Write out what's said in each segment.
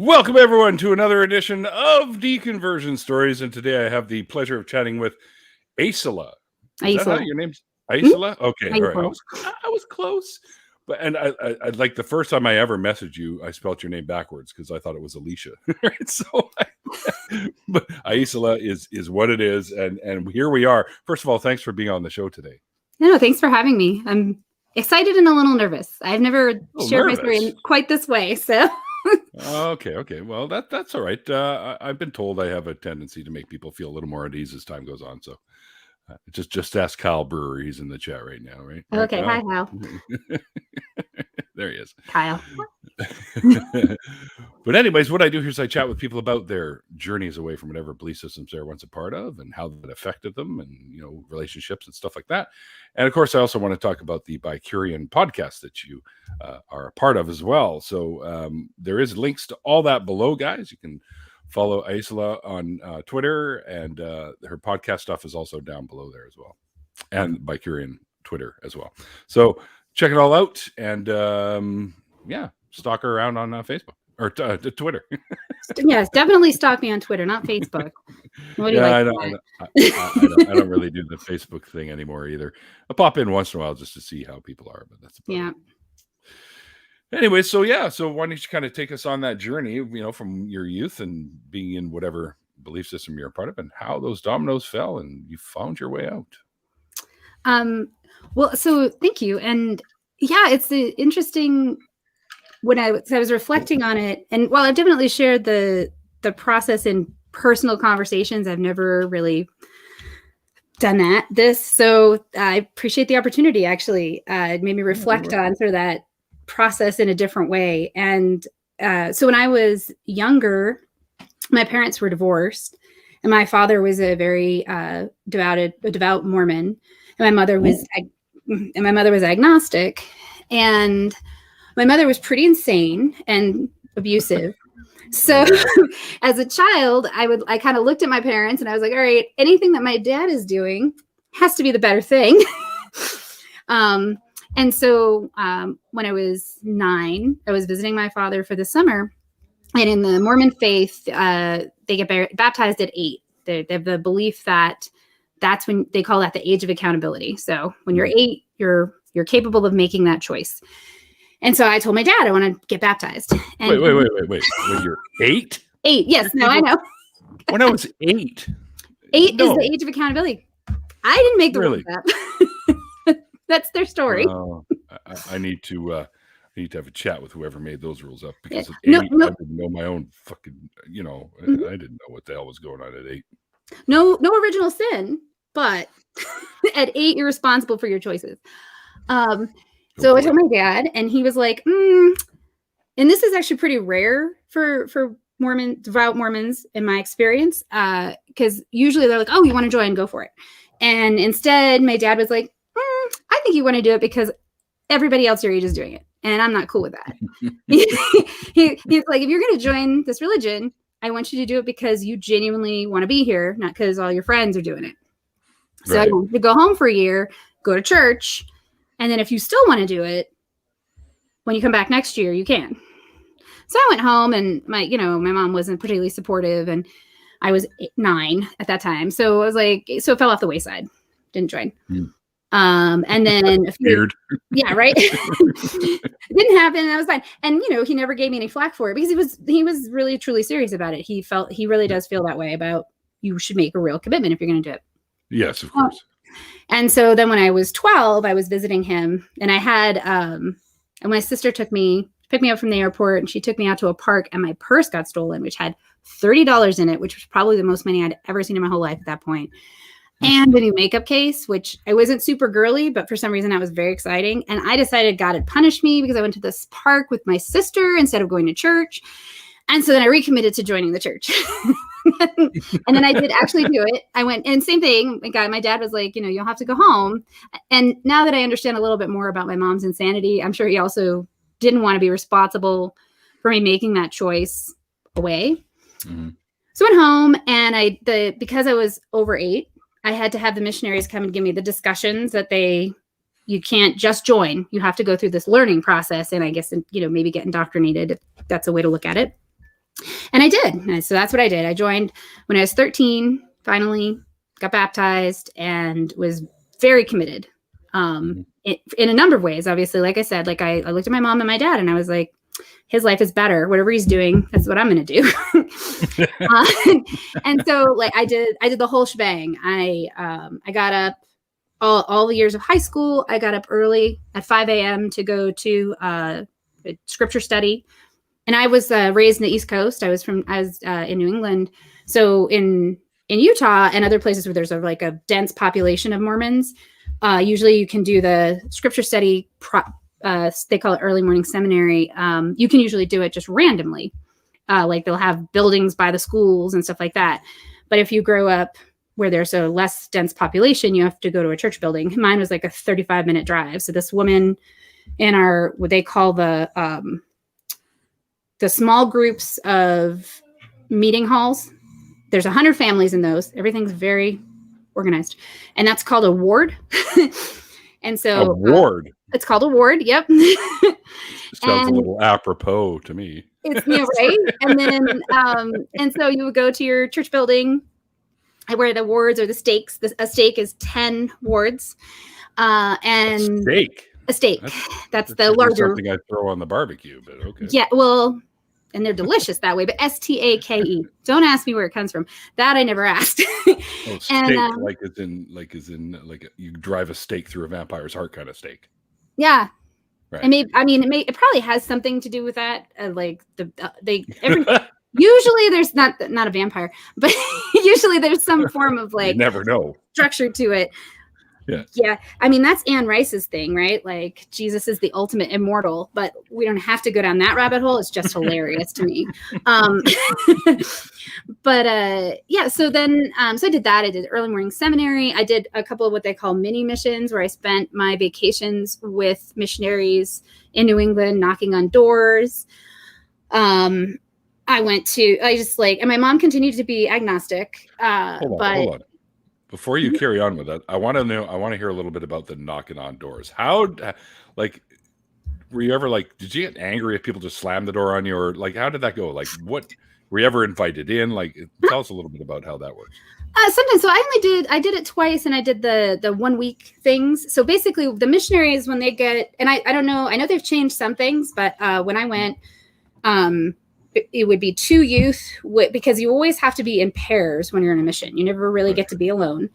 Welcome, everyone, to another edition of Deconversion Stories. And today I have the pleasure of chatting with Aicila. Is that how your name's Aicila? Okay, all right. I was close. But I like the first time I ever messaged you, I spelled your name backwards because I thought it was Alicia. But Aicila is what it is, and here we are. First of all, thanks for being on the show today. No, thanks for having me. I'm excited and a little nervous. I've never shared my story in quite this way, so. Okay. Well, that's all right. I've been told I have a tendency to make people feel a little more at ease as time goes on. So just ask Kyle Brewer. He's in the chat right now, right? Okay. Hi, Kyle. There he is. Kyle. But anyways, what I do here is I chat with people about their journeys away from whatever belief systems they're once a part of and how that affected them and, relationships and stuff like that. And of course, I also want to talk about the Bicurian podcast that you are a part of as well. So there is links to all that below, guys. You can follow Aicila on Twitter, and her podcast stuff is also down below there as well. And Bicurian Twitter as well. So check it all out, and stalk her around on Facebook or Twitter. Yes, definitely stalk me on Twitter, not Facebook. What do you like? I don't really do the Facebook thing anymore either. I pop in once in a while just to see how people are, but that's about it. Anyway, so why don't you kind of take us on that journey, from your youth and being in whatever belief system you're a part of, and how those dominoes fell and you found your way out. Well, so thank you. And it's interesting when I was reflecting on it, and while I've definitely shared the process in personal conversations, I've never really done this. So I appreciate the opportunity. Actually, it made me reflect on sort of that process in a different way. And so when I was younger, my parents were divorced, and my father was a very devout Mormon, and my mother was agnostic, and my mother was pretty insane and abusive. So as a child, I kind of looked at my parents and I was like, all right, anything that my dad is doing has to be the better thing. And so when I was 9, I was visiting my father for the summer. And in the Mormon faith, they get baptized at 8. They have the belief that that's when they call that the age of accountability. So when you're 8, you're capable of making that choice. And so I told my dad I want to get baptized. And wait. When you're 8? 8, yes. No, I know. When I was 8. 8 is the age of accountability. I didn't make the rules up. That's their story. I need to have a chat with whoever made those rules up, because at 8, I didn't know my own fucking, I didn't know what the hell was going on at 8. No original sin, but at 8, you're responsible for your choices. So I told my dad, and he was like, and this is actually pretty rare for devout Mormons in my experience, because usually they're like, oh, you want to join, go for it. And instead, my dad was like, I think you want to do it because everybody else your age is doing it, and I'm not cool with that. He's like, if you're going to join this religion, I want you to do it because you genuinely want to be here, not because all your friends are doing it. So I want you to go home for a year, go to church, and then if you still want to do it, when you come back next year, you can. So I went home, and my mom wasn't particularly supportive, and I was 9 at that time. So I was like, so it fell off the wayside. Didn't join. And then weird. Yeah, right. It didn't happen. That was fine. And he never gave me any flack for it, because he was really truly serious about it. He really does feel that way about, you should make a real commitment if you're going to do it. Yes, of course. And so then when I was 12, I was visiting him, and I had, and my sister picked me up from the airport, and she took me out to a park, and my purse got stolen, which had $30 in it, which was probably the most money I'd ever seen in my whole life at that point. And a new makeup case, which I wasn't super girly, but for some reason that was very exciting. And I decided God had punished me because I went to this park with my sister instead of going to church. And so then I recommitted to joining the church. And then I did actually do it. I went, and same thing. My dad was like, you'll have to go home. And now that I understand a little bit more about my mom's insanity, I'm sure he also didn't want to be responsible for me making that choice away. Mm-hmm. So I went home, and because I was over 8, I had to have the missionaries come and give me the discussions that you can't just join. You have to go through this learning process, and I guess, maybe get indoctrinated, if that's a way to look at it. And I did. And so that's what I did. I joined when I was 13, finally got baptized, and was very committed in a number of ways. Obviously, like I said, like I looked at my mom and my dad, and I was like, his life is better. Whatever he's doing, that's what I'm going to do. And so like I did the whole shebang. I got up all the years of high school. I got up early at 5 a.m. to go to a scripture study. And I was raised in the East Coast. I was in New England. So in Utah and other places where there's like a dense population of Mormons, usually you can do the scripture study. They call it early morning seminary. You can usually do it just randomly. Like they'll have buildings by the schools and stuff like that. But if you grow up where there's a less dense population, you have to go to a church building. Mine was like a 35-minute drive. So this woman in what they call the small groups of meeting halls, there's 100 families in those. Everything's very organized. And that's called a ward. And so a ward. It's called a ward. Yep. Sounds a little apropos to me. It's right. And then, and so you would go to your church building where the wards or the stakes. A stake is 10 wards. And a steak. That's the larger. Something I throw on the barbecue, but okay. Yeah. Well, and they're delicious that way, but stake. Don't ask me where it comes from. That I never asked. Oh, steak, and, like you drive a stake through a vampire's heart kind of steak. Yeah. Right. It probably has something to do with that. Usually there's not a vampire, but usually there's some form of like you never know structure to it. Yeah. Yeah. I mean, that's Anne Rice's thing, right? Like Jesus is the ultimate immortal, but we don't have to go down that rabbit hole. It's just hilarious to me. Yeah. So then, so I did that. I did early morning seminary. I did a couple of what they call mini missions where I spent my vacations with missionaries in New England, knocking on doors. And my mom continued to be agnostic. Hold on. Before you carry on with that, I want to hear a little bit about the knocking on doors. How, like, were you ever like, did you get angry if people just slammed the door on you, or like, how did that go? Like, what were you ever invited in? Like, tell us a little bit about how that works. Sometimes. So I did it twice, and I did the 1 week things. So basically the missionaries, when they get, and I don't know, I know they've changed some things, but when I went, it would be 2 youth because you always have to be in pairs when you're in a mission. You never really get to be alone.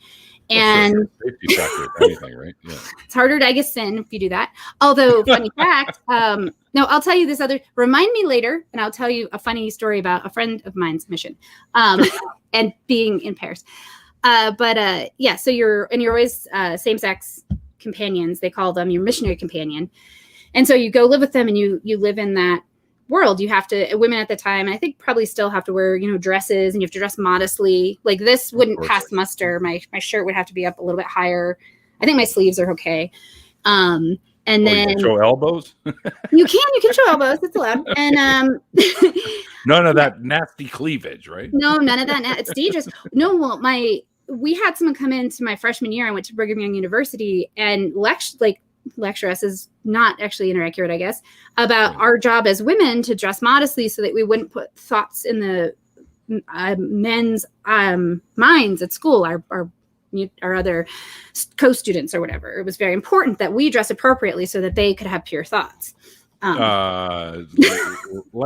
And safety factor, anything, right? Yeah. It's harder to get sin if you do that. Although, funny fact, no, I'll tell you this remind me later, and I'll tell you a funny story about a friend of mine's mission and being in pairs. Yeah, so you're always same-sex companions. They call them your missionary companion. And so you go live with them, and you live in that world. You have to, women at the time, I think probably still have to wear, dresses, and you have to dress modestly. Like this wouldn't pass muster. My shirt would have to be up a little bit higher. I think my sleeves are okay. And then you can show elbows. you can show elbows. It's allowed. And none of that nasty cleavage, right? No, none of that. It's dangerous. No, well, we had someone come into my freshman year. I went to Brigham Young University and lecture us is not actually inaccurate, I guess, about our job as women to dress modestly so that we wouldn't put thoughts in the men's minds at school, our other co-students or whatever. It was very important that we dress appropriately so that they could have pure thoughts. Let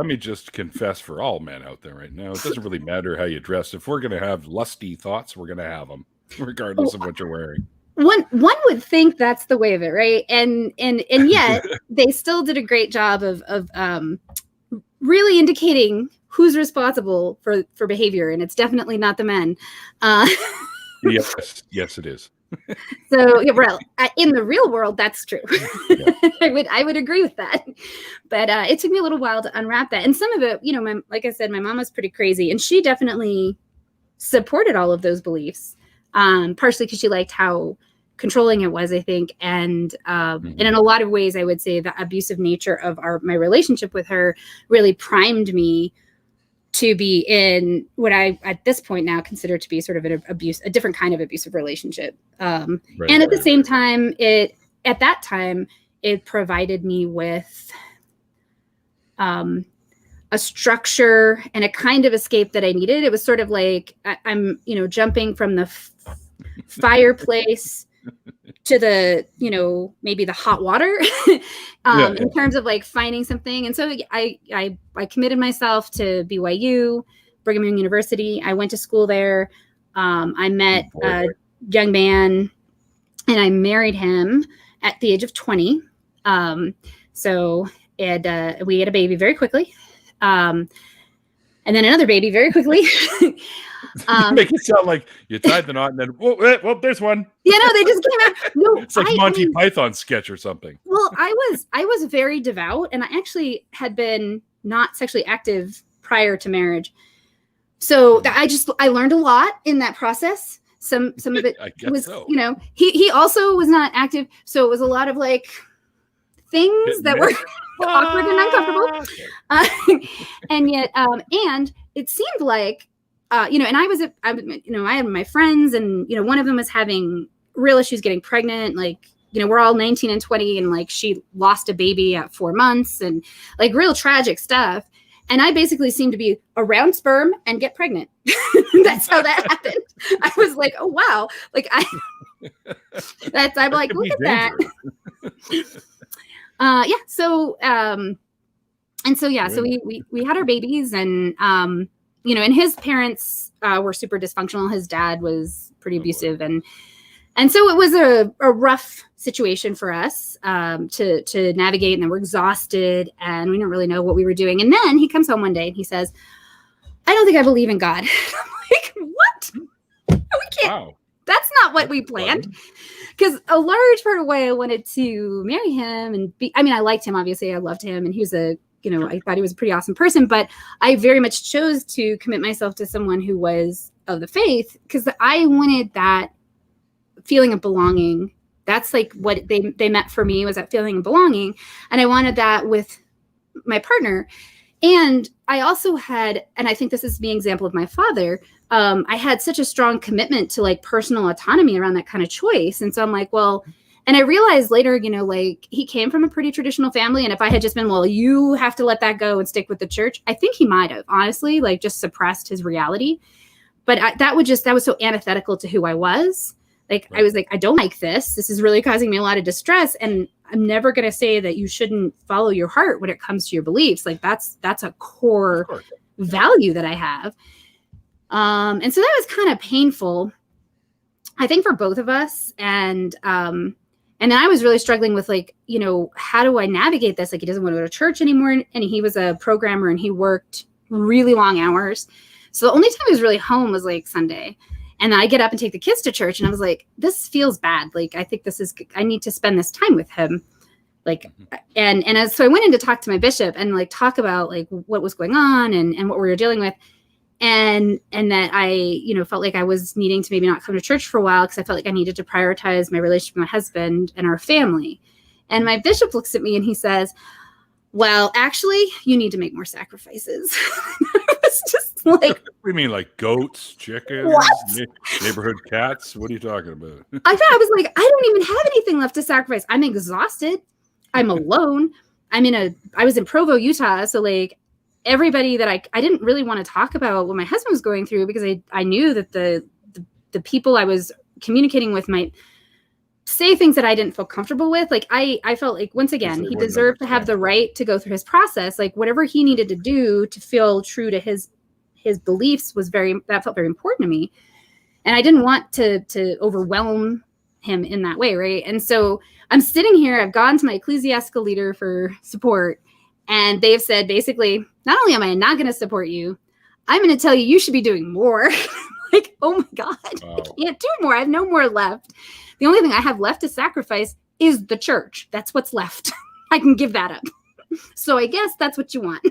me just confess for all men out there right now, it doesn't really matter how you dress. If we're going to have lusty thoughts, we're going to have them regardless of what you're wearing. One would think that's the way of it, right? And yet they still did a great job of really indicating who's responsible for behavior, and it's definitely not the men. Yes, it is. So in the real world, that's true. Yeah. I would agree with that, but it took me a little while to unwrap that. And some of it, like I said, my mom was pretty crazy, and she definitely supported all of those beliefs. Partially because she liked how controlling it was, I think. And and in a lot of ways, I would say the abusive nature of my relationship with her really primed me to be in what I, at this point now, consider to be sort of a different kind of abusive relationship. And at the same time, at that time, it provided me with a structure and a kind of escape that I needed. It was sort of like I'm, jumping from the fireplace to the, maybe the hot water in terms of like finding something. And so I committed myself to BYU, Brigham Young University. I went to school there. I met a young man and I married him at the age of 20. So we had a baby very quickly. And then another baby very quickly. Make it sound like you tied the knot and then, well, there's one. Yeah, no, they just came out. No, it's like Monty Python sketch or something. Well, I was very devout, and I actually had been not sexually active prior to marriage. So I learned a lot in that process. Some of it was, so. He also was not active. So it was a lot of like things that were awkward and uncomfortable. And yet, and it seemed like, and I had my friends, and, one of them was having real issues getting pregnant. Like, we're all 19 and 20, and like she lost a baby at 4 months, and like real tragic stuff. And I basically seemed to be around sperm and get pregnant. That's how that happened. I was like, oh, wow. Like I'm like, look at that. So we had our babies, and, and his parents were super dysfunctional. His dad was pretty abusive. And so it was a rough situation for us to navigate, and then we're exhausted and we didn't really know what we were doing. And then he comes home one day and he says, I don't think I believe in God. I'm like, what? We can't. Wow. That's not what we planned. Because a large part of why I wanted to marry him and I liked him, obviously. I loved him, and he was I thought he was a pretty awesome person, but I very much chose to commit myself to someone who was of the faith because I wanted that feeling of belonging. That's like what they meant for me, was that feeling of belonging. And I wanted that with my partner. And I also had, and I think this is the example of my father, I had such a strong commitment to like personal autonomy around that kind of choice. And so I'm like, well, and I realized later, like he came from a pretty traditional family. And if I had just been, well, you have to let that go and stick with the church, I think he might have honestly like just suppressed his reality. But that was so antithetical to who I was. Like, right. I was like, I don't like this. This is really causing me a lot of distress. And I'm never going to say that you shouldn't follow your heart when it comes to your beliefs. Like that's a core value that I have. And so that was kind of painful, I think, for both of us. And then I was really struggling with like, how do I navigate this? Like, he doesn't want to go to church anymore. And he was a programmer and he worked really long hours. So the only time he was really home was like Sunday. And then I get up and take the kids to church, and I was like, this feels bad. Like, I think I need to spend this time with him. Like, so I went in to talk to my bishop and like talk about like what was going on and what we were dealing with. And that I, felt like I was needing to maybe not come to church for a while because I felt like I needed to prioritize my relationship with my husband and our family. And my bishop looks at me and he says, well, actually, you need to make more sacrifices. I was just like, we mean like goats, chickens, neighborhood cats? What are you talking about? I was like, I don't even have anything left to sacrifice. I'm exhausted. I'm alone. I was in Provo, Utah. So like everybody that I didn't really want to talk about what my husband was going through because I knew that the people I was communicating with might say things that I didn't feel comfortable with. Like I felt like, once again, he deserved to have the right to go through his process. Like whatever he needed to do to feel true to his beliefs that felt very important to me. And I didn't want to overwhelm him in that way. Right. And so I'm sitting here, I've gone to my ecclesiastical leader for support, and they've said, basically, not only am I not going to support you, I'm going to tell you should be doing more. Like, oh my God, wow. I can't do more. I have no more left. The only thing I have left to sacrifice is the church. That's what's left. I can give that up. So I guess that's what you want.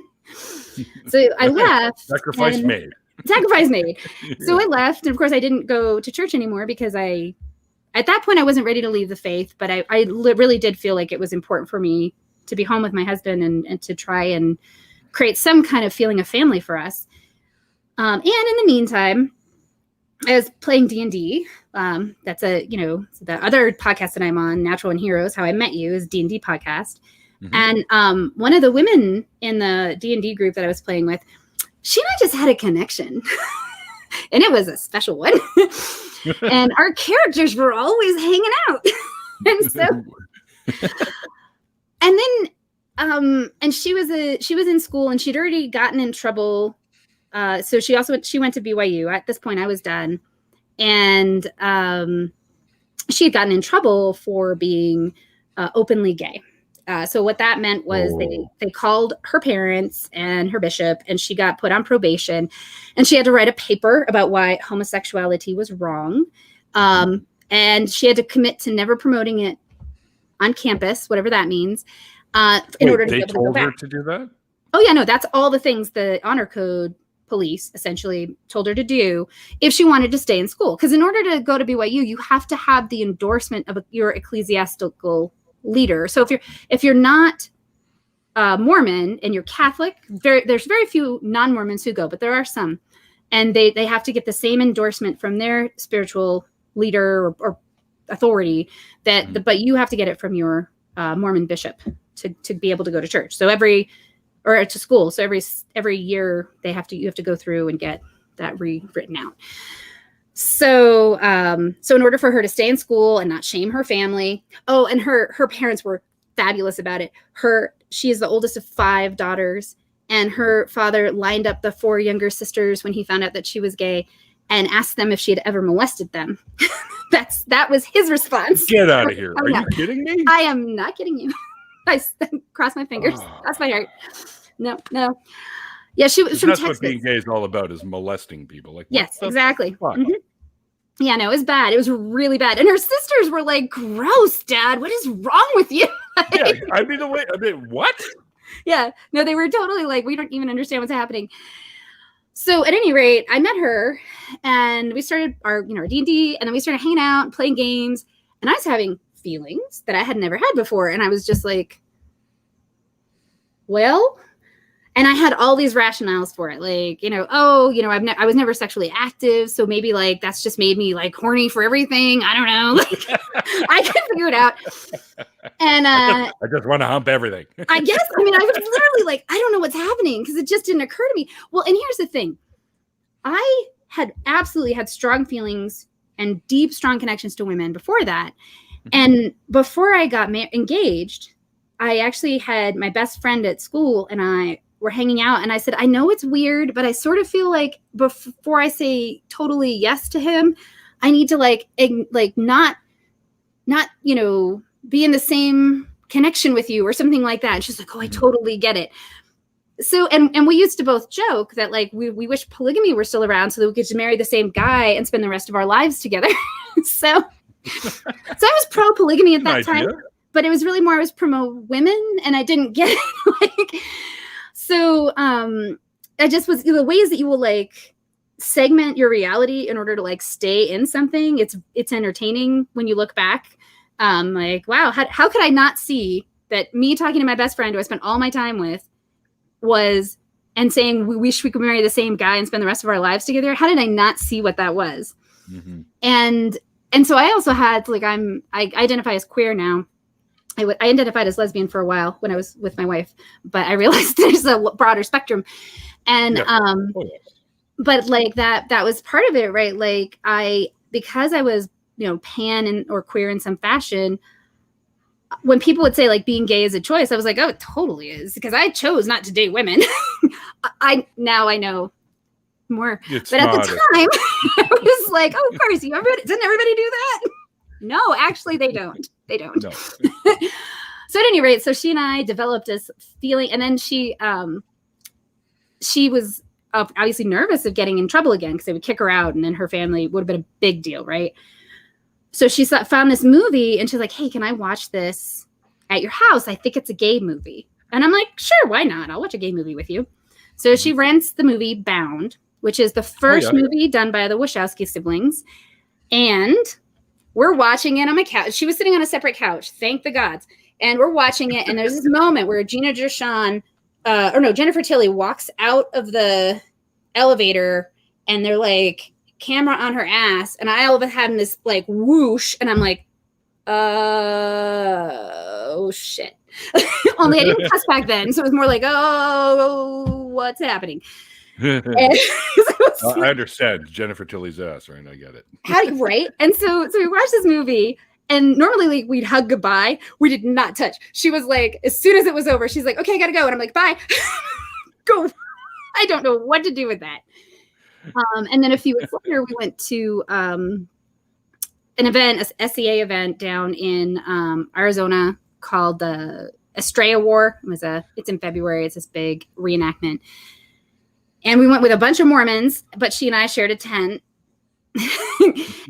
So I left. Sacrifice made. Yeah. So I left. And of course, I didn't go to church anymore because at that point, I wasn't ready to leave the faith. But I really did feel like it was important for me to be home with my husband and to try and create some kind of feeling of family for us. And in the meantime, I was playing D&D. That's the other podcast that I'm on, Natural and Heroes, How I Met You, is D&D podcast. And one of the women in the D&D group that I was playing with, she and I just had a connection. And it was a special one. And our characters were always hanging out. And so, and then, and she was in school and she'd already gotten in trouble. So she went to BYU. At this point, I was done. And she had gotten in trouble for being openly gay. So what that meant was they called her parents and her bishop, and she got put on probation, and she had to write a paper about why homosexuality was wrong. And she had to commit to never promoting it on campus, whatever that means, in order to be able to go back. They told her to do that? Oh, yeah, no, that's all the things the honor code police essentially told her to do if she wanted to stay in school. Because in order to go to BYU, you have to have the endorsement of your ecclesiastical leader. So if you're not Mormon and you're Catholic, there's very few non-Mormons who go, but there are some, and they have to get the same endorsement from their spiritual leader or authority but you have to get it from your Mormon bishop to be able to go to church. So to school. So every year you have to go through and get that rewritten out. So in order for her to stay in school and not shame her family. Oh, and her parents were fabulous about it. She is the oldest of 5 daughters, and her father lined up the 4 younger sisters when he found out that she was gay and asked them if she had ever molested them. That was his response. Get out of here. Are you kidding me? I am not kidding you. I cross my fingers. That's my heart. No. Yeah, she was from Texas. That's what being gay is all about, is molesting people. Like, yes, exactly. Yeah, no, it was bad. It was really bad. And her sisters were like, gross, Dad. What is wrong with you? Yeah, what? Yeah, no, they were totally like, we don't even understand what's happening. So at any rate, I met her and we started our D&D, and then we started hanging out and playing games. And I was having feelings that I had never had before. And I was just like, well, and I had all these rationales for it. Like, I was never sexually active. So maybe like, that's just made me like horny for everything. I don't know. Like, I couldn't figure it out. And I just want to hump everything. I guess, I was literally like, I don't know what's happening, because it just didn't occur to me. Well, and here's the thing. I had absolutely had strong feelings and deep, strong connections to women before that. And before I got engaged, I actually had my best friend at school and I were hanging out, and I said, I know it's weird, but I sort of feel like before I say totally yes to him, I need to like not, be in the same connection with you or something like that. And she's like, oh, I totally get it. So, and we used to both joke that like, we wish polygamy were still around so that we could just marry the same guy and spend the rest of our lives together. So I was pro polygamy at that time, but it was really more, I was pro women, and I didn't get it. So I just was, the ways that you will like segment your reality in order to like stay in something. It's entertaining when you look back. Like, wow, how could I not see that me talking to my best friend who I spent all my time with and saying we wish we could marry the same guy and spend the rest of our lives together? How did I not see what that was? And so I also had like, I identify as queer now. I identified as lesbian for a while when I was with my wife, but I realized there's a broader spectrum. And, but like that was part of it, right? Like because I was, pan or queer in some fashion, when people would say like being gay is a choice, I was like, oh, it totally is, because I chose not to date women. Now I know more, but at the time I was like, oh, of course, doesn't everybody do that? No, actually they don't. No. So at any rate, so she and I developed this feeling, and then she was obviously nervous of getting in trouble again because they would kick her out, and then her family would have been a big deal, right? So she found this movie, and she's like, hey, can I watch this at your house? I think it's a gay movie. And I'm like, sure, why not? I'll watch a gay movie with you. So she rents the movie Bound, which is the first movie done by the Wachowski siblings. And we're watching it on my couch. She was sitting on a separate couch, thank the gods. And we're watching it, and there's this moment where Jennifer Tilly walks out of the elevator, and they're like, camera on her ass, and I all of a sudden this like whoosh, and I'm like, oh shit. Only I didn't cuss back then. So it was more like, oh, what's happening? And I understand Jennifer Tilly's ass, right? I get it. Right. And so we watched this movie, and normally like we'd hug goodbye. We did not touch. She was like, as soon as it was over, she's like, okay, I gotta go. And I'm like, bye. Go. I don't know what to do with that. And then a few weeks later, we went to an event, a SEA event down in Arizona called the Estrella War. It's in February. It's this big reenactment. And we went with a bunch of Mormons, but she and I shared a tent.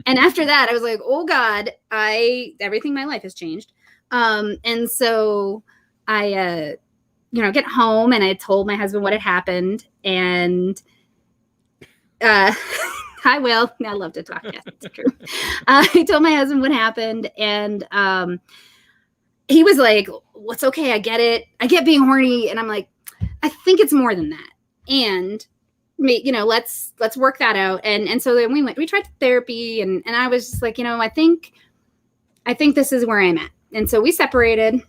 And after that, I was like, oh God, everything in my life has changed. And so I, get home, and I told my husband what had happened. And I will. I love to talk. Yes, it's true. I told my husband what happened, and he was like, "What's okay? I get it. I get being horny." And I'm like, "I think it's more than that." And let's work that out. And so then we tried therapy, and I was just like, I think this is where I'm at. And so we separated.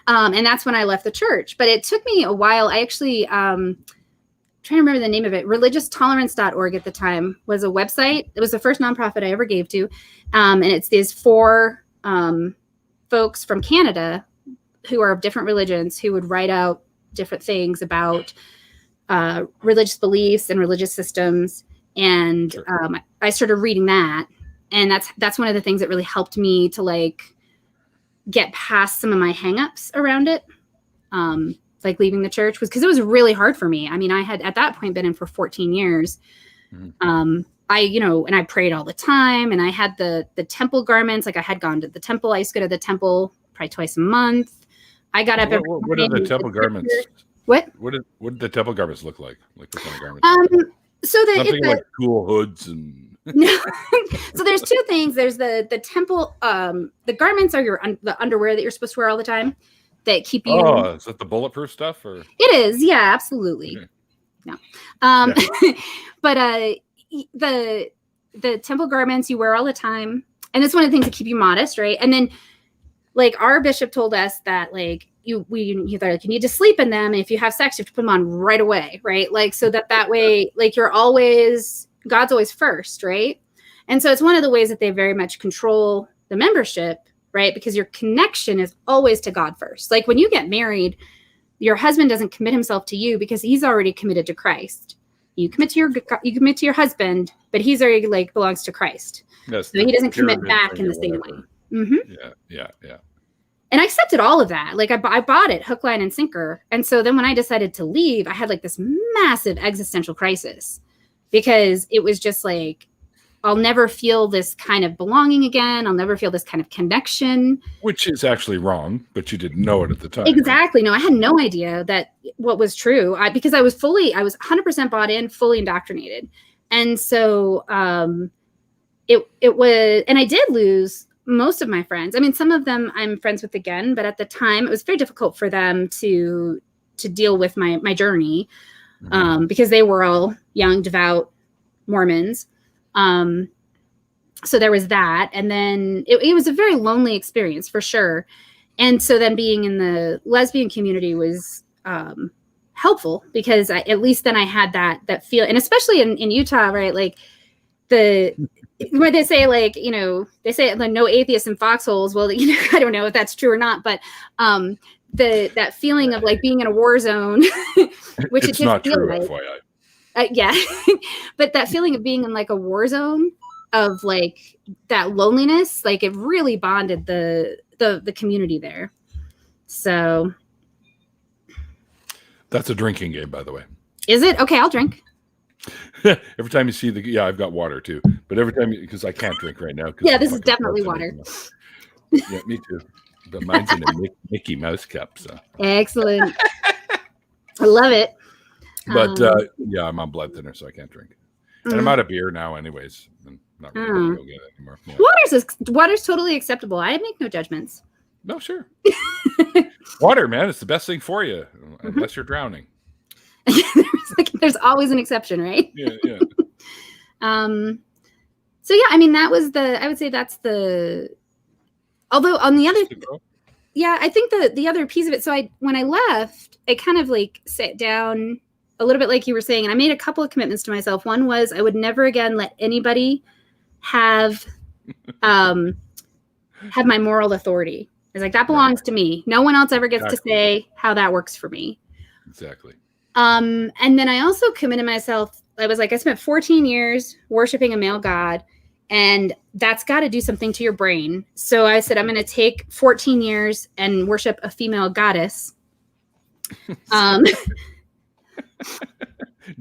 And that's when I left the church. But it took me a while. I actually trying to remember the name of it. Religioustolerance.org at the time was a website. It was the first nonprofit I ever gave to. And it's these 4 folks from Canada who are of different religions who would write out different things about religious beliefs and religious systems. And Sure. I started reading that. And that's one of the things that really helped me to like get past some of my hangups around it. Like leaving the church was because it was really hard for me. I mean, I had at that point been in for 14 years. Mm-hmm. And I prayed all the time, and I had the temple garments. Like I had gone to the temple. I used to go to the temple probably twice a month. I got up every morning. What are the temple garments? What did the temple garments look like? Like what kind of garments? So something like cool hoods and. No. So there's 2 things. There's the temple. The garments are the underwear that you're supposed to wear all the time that keep you. Oh, is that the bulletproof stuff? Or it is? Yeah, absolutely. Okay. No. Yeah. But the temple garments you wear all the time, and it's one of the things that keep you modest, right? And then, like our bishop told us that like you need to sleep in them, and if you have sex, you have to put them on right away, right? Like so that way, like God's always first, right? And so it's one of the ways that they very much control the membership, right? Because your connection is always to God first. Like when you get married, your husband doesn't commit himself to you because he's already committed to Christ. You commit to your husband, but he's already like belongs to Christ. Yes, so he doesn't commit back in the same way. Mm-hmm. Yeah. And I accepted all of that. Like I bought it hook, line, and sinker. And so then when I decided to leave, I had like this massive existential crisis because it was just like, I'll never feel this kind of belonging again. I'll never feel this kind of connection. Which is actually wrong, but you didn't know it at the time. Exactly. Right? No, I had no idea that what was true because I was 100% bought in, fully indoctrinated. And so it was, and I did lose most of my friends. I mean, some of them I'm friends with again, but at the time it was very difficult for them to deal with my journey because they were all young, devout Mormons. So there was that. And then it was a very lonely experience for sure. And so then being in the lesbian community was, helpful because at least then I had that feel. And especially in Utah, right? Like where they say like, they say like no atheists in foxholes. Well, I don't know if that's true or not, but, that feeling of like being in a war zone, which it's not true, like, FYI. Yeah. But that feeling of being in like a war zone of like that loneliness, like it really bonded the community there. So that's a drinking game, by the way. Is it? Okay, I'll drink. Every time you see I've got water too, but every time because I can't drink right now. Yeah, this is definitely water. Yeah, me too. But mine's in a Mickey Mouse cup. So excellent. I love it. But I'm on blood thinner, so I can't drink. And I'm out of beer now, anyways. I'm not really going to go get it anymore. Yeah. Water's totally acceptable. I make no judgments. No, sure. Water, man, it's the best thing for you, unless you're drowning. There's always an exception, right? Yeah. So yeah, I mean, I would say that's the. Although on the other, yeah, I think the other piece of it. So when I left, I kind of like sat down a little bit like you were saying, and I made a couple of commitments to myself. One was I would never again let anybody have my moral authority. It's like, that belongs to me. No one else ever gets to say how that works for me. Exactly. And then I also committed myself. I was like, I spent 14 years worshiping a male god, and that's got to do something to your brain. So I said, I'm going to take 14 years and worship a female goddess.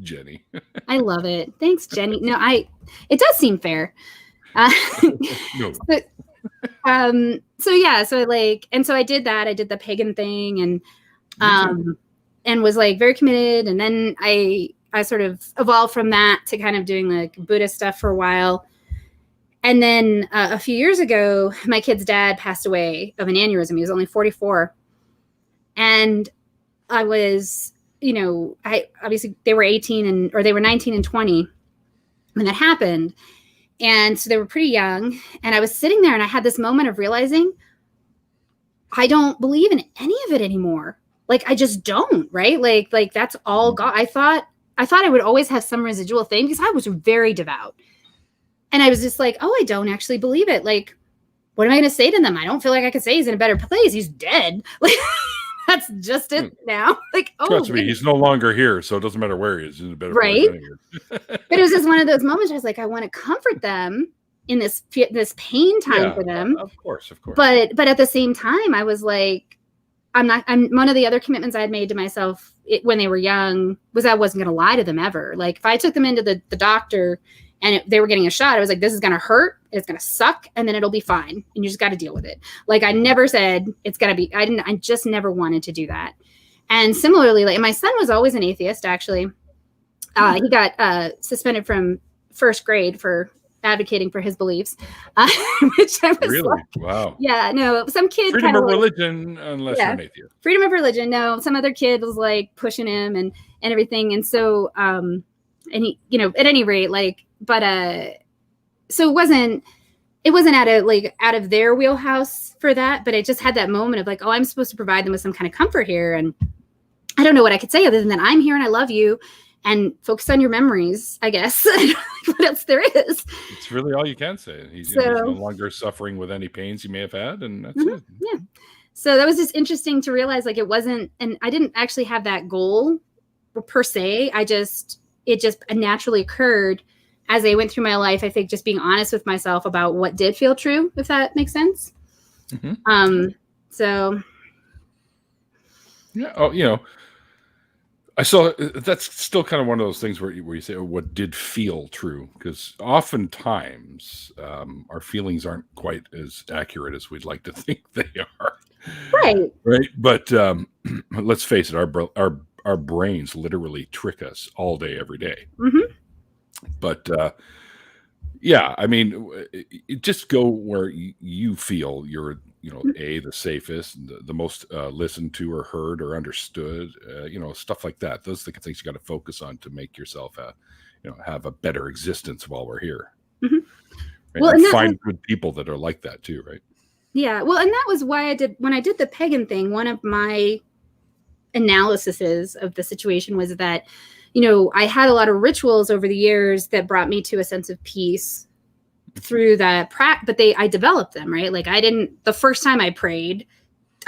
Jenny. I love it. Thanks, Jenny. No, it does seem fair. No. So yeah, so I did that. I did the pagan thing and was like very committed. And then I sort of evolved from that to kind of doing like Buddhist stuff for a while. And then a few years ago, my kid's dad passed away of an aneurysm. He was only 44. And I was, obviously they were 18 or they were 19 and 20 when that happened. And so they were pretty young. And I was sitting there and I had this moment of realizing I don't believe in any of it anymore. Like, I just don't, right? Like that's all God. I thought I would always have some residual thing because I was very devout. And I was just like, oh, I don't actually believe it. Like, what am I going to say to them? I don't feel like I could say he's in a better place. He's dead. Like, that's just it now. Like, oh, trust me, he's no longer here, so it doesn't matter where he is. He's in a better place. Right? But it was just one of those moments where I was like, I want to comfort them in this pain time for them. Of course. But at the same time, I was like, I'm one of the other commitments I had made to myself when they were young was I wasn't going to lie to them ever. Like, if I took them into the doctor and they were getting a shot, I was like, this is going to hurt. It's going to suck. And then it'll be fine. And you just got to deal with it. Like, I never said it's going to be, I just never wanted to do that. And similarly, like, my son was always an atheist, actually. He got suspended from first grade for advocating for his beliefs, which I was really like, wow. Yeah, no, some kid freedom of religion, unless you're an atheist. Freedom of religion. No, some other kid was like pushing him and everything. And so, and he, at any rate, like, but so it wasn't out of their wheelhouse for that, but it just had that moment of like, oh, I'm supposed to provide them with some kind of comfort here, and I don't know what I could say other than that I'm here and I love you. And focus on your memories, I guess. What else there is? It's really all you can say. He's no longer suffering with any pains he may have had, and that's it. Yeah. So that was just interesting to realize, like, it wasn't, and I didn't actually have that goal per se. It just naturally occurred as I went through my life. I think just being honest with myself about what did feel true, if that makes sense. Mm-hmm. So. Yeah. Oh, I saw that's still kind of one of those things where you say, oh, what did feel true? Because oftentimes our feelings aren't quite as accurate as we'd like to think they are. Right. Right. But let's face it, our brains literally trick us all day, every day. Mm-hmm. But yeah, I mean, just go where you feel you're, the safest, the most listened to or heard or understood, stuff like that. Those are the things you got to focus on to make yourself, have a better existence while we're here. Mm-hmm. Right? Well, and find good people that are like that too, right? Yeah. Well, and that was why when I did the pagan thing, one of my analyses of the situation was that, I had a lot of rituals over the years that brought me to a sense of peace through that but I developed them, right? Like, the first time I prayed,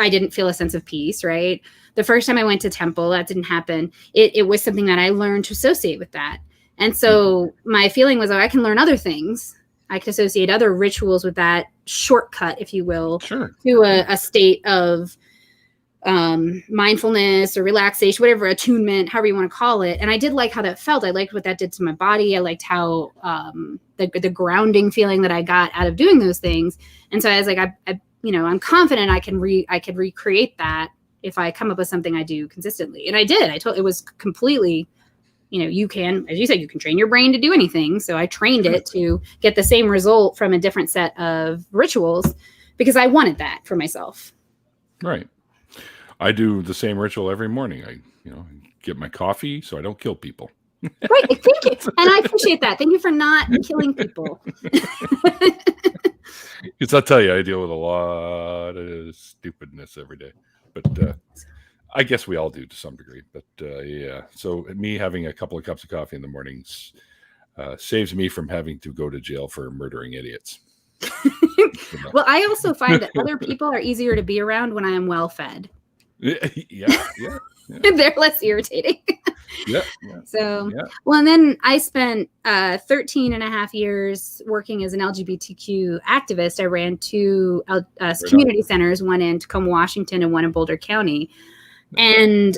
I didn't feel a sense of peace, right? The first time I went to temple, that didn't happen. It was something that I learned to associate with that. And so my feeling was, I can learn other things. I can associate other rituals with that shortcut, if you will, sure, to a state of mindfulness or relaxation, whatever, attunement, however you want to call it. And I did like how that felt. I liked what that did to my body. I liked how the grounding feeling that I got out of doing those things. And so I was like, I'm confident I could recreate that if I come up with something I do consistently. And I did. It was completely, you can, as you said, you can train your brain to do anything. So I trained it to get the same result from a different set of rituals because I wanted that for myself. Right. I do the same ritual every morning. I, get my coffee so I don't kill people. Right. Thank you. And I appreciate that. Thank you for not killing people. Because I'll tell you, I deal with a lot of stupidness every day. But I guess we all do to some degree. But yeah, so me having a couple of cups of coffee in the mornings saves me from having to go to jail for murdering idiots. Well, I also find that other people are easier to be around when I am well fed. Yeah. They're less irritating. Yeah. So, well, and then I spent 13 and a half years working as an LGBTQ activist. I ran two community centers, one in Tacoma, Washington, and one in Boulder County. And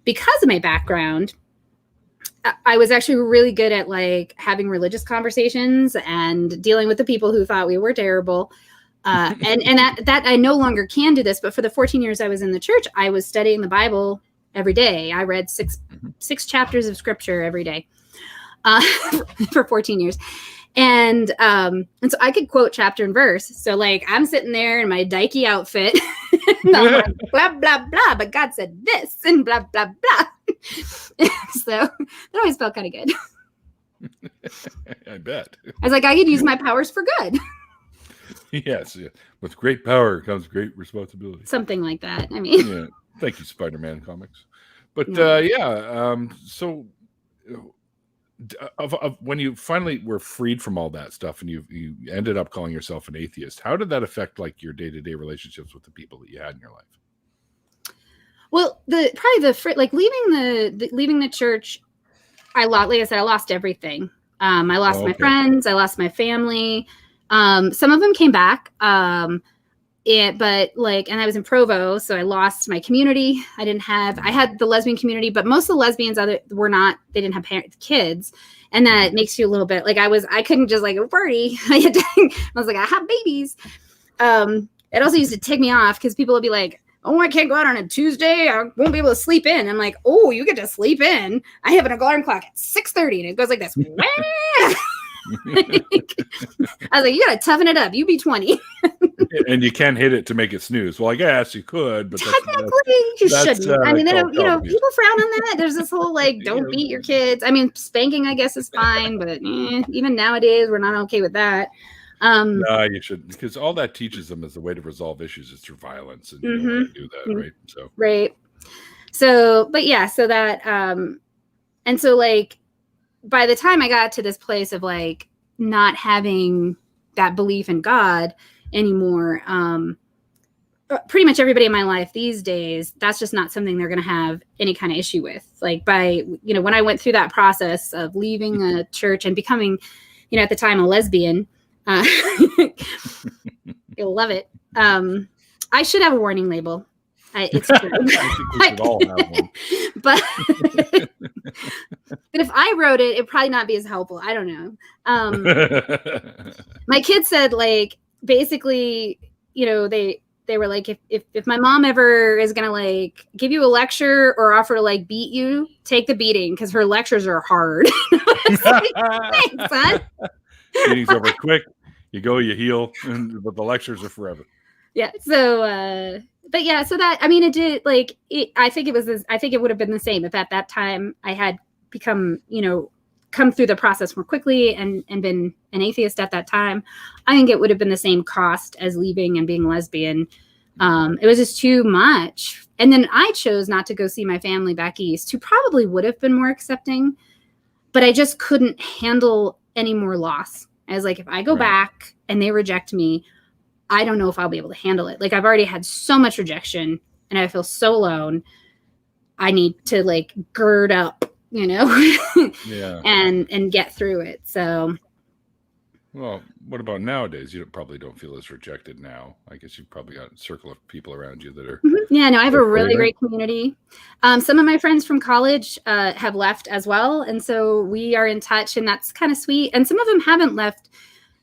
because of my background, I was actually really good at like having religious conversations and dealing with the people who thought we were terrible. And that I no longer can do this, but for the 14 years I was in the church, I was studying the Bible every day. I read six chapters of scripture every day for 14 years. And so I could quote chapter and verse. So like I'm sitting there in my dykey outfit and I'm like, blah, blah, blah, but God said this and blah, blah, blah. So that always felt kind of good. I bet. I was like, I could use my powers for good. Yes. Yeah. With great power comes great responsibility. Something like that. I mean, yeah. Thank you, Spider-Man comics. But so when you finally were freed from all that stuff and you ended up calling yourself an atheist, how did that affect like your day-to-day relationships with the people that you had in your life? Well, leaving the church, like I said, I lost everything. I lost my friends, I lost my family. Some of them came back. And I was in Provo, so I lost my community. I had the lesbian community, but most of the lesbians they didn't have kids. And that makes you a little bit like I couldn't just like go party. I was like, I have babies. It also used to tick me off because people would be like, oh, I can't go out on a Tuesday. I won't be able to sleep in. I'm like, oh, you get to sleep in. I have an alarm clock at 6:30 and it goes like this. I was like, you gotta toughen it up. You be 20. And you can't hit it to make it snooze. Well, I guess you could, but technically you shouldn't. I mean, they don't, people frown on that. There's this whole like, don't beat your kids. I mean, spanking, I guess, is fine, but even nowadays, we're not okay with that. No, you shouldn't, because all that teaches them is the way to resolve issues is through violence, and you don't want to do that, right? So right. So, but yeah, so that and so like by the time I got to this place of like not having that belief in God anymore, pretty much everybody in my life these days, that's just not something they're going to have any kind of issue with. Like when I went through that process of leaving a church and becoming, at the time a lesbian, you'll love it. I should have a warning label. It's true. I think we should all have one. But if I wrote it, it'd probably not be as helpful. I don't know. My kids said like basically, they were like, if my mom ever is gonna like give you a lecture or offer to like beat you, take the beating because her lectures are hard. Like, thanks, son. Beating's over quick. You go, you heal, but the lectures are forever. Yeah. So, but yeah, so that, I mean, it did like, I think it would have been the same if at that time I had become, come through the process more quickly and been an atheist at that time. I think it would have been the same cost as leaving and being lesbian. It was just too much. And then I chose not to go see my family back east, who probably would have been more accepting, but I just couldn't handle any more loss. I was like, if I go back and they reject me, I don't know if I'll be able to handle it. Like I've already had so much rejection and I feel so alone. I need to like gird up, and get through it. So. Well, what about nowadays? You probably don't feel as rejected now. I guess you've probably got a circle of people around you that are. Yeah, no, I have a really great community. Some of my friends from college have left as well. And so we are in touch and that's kind of sweet. And some of them haven't left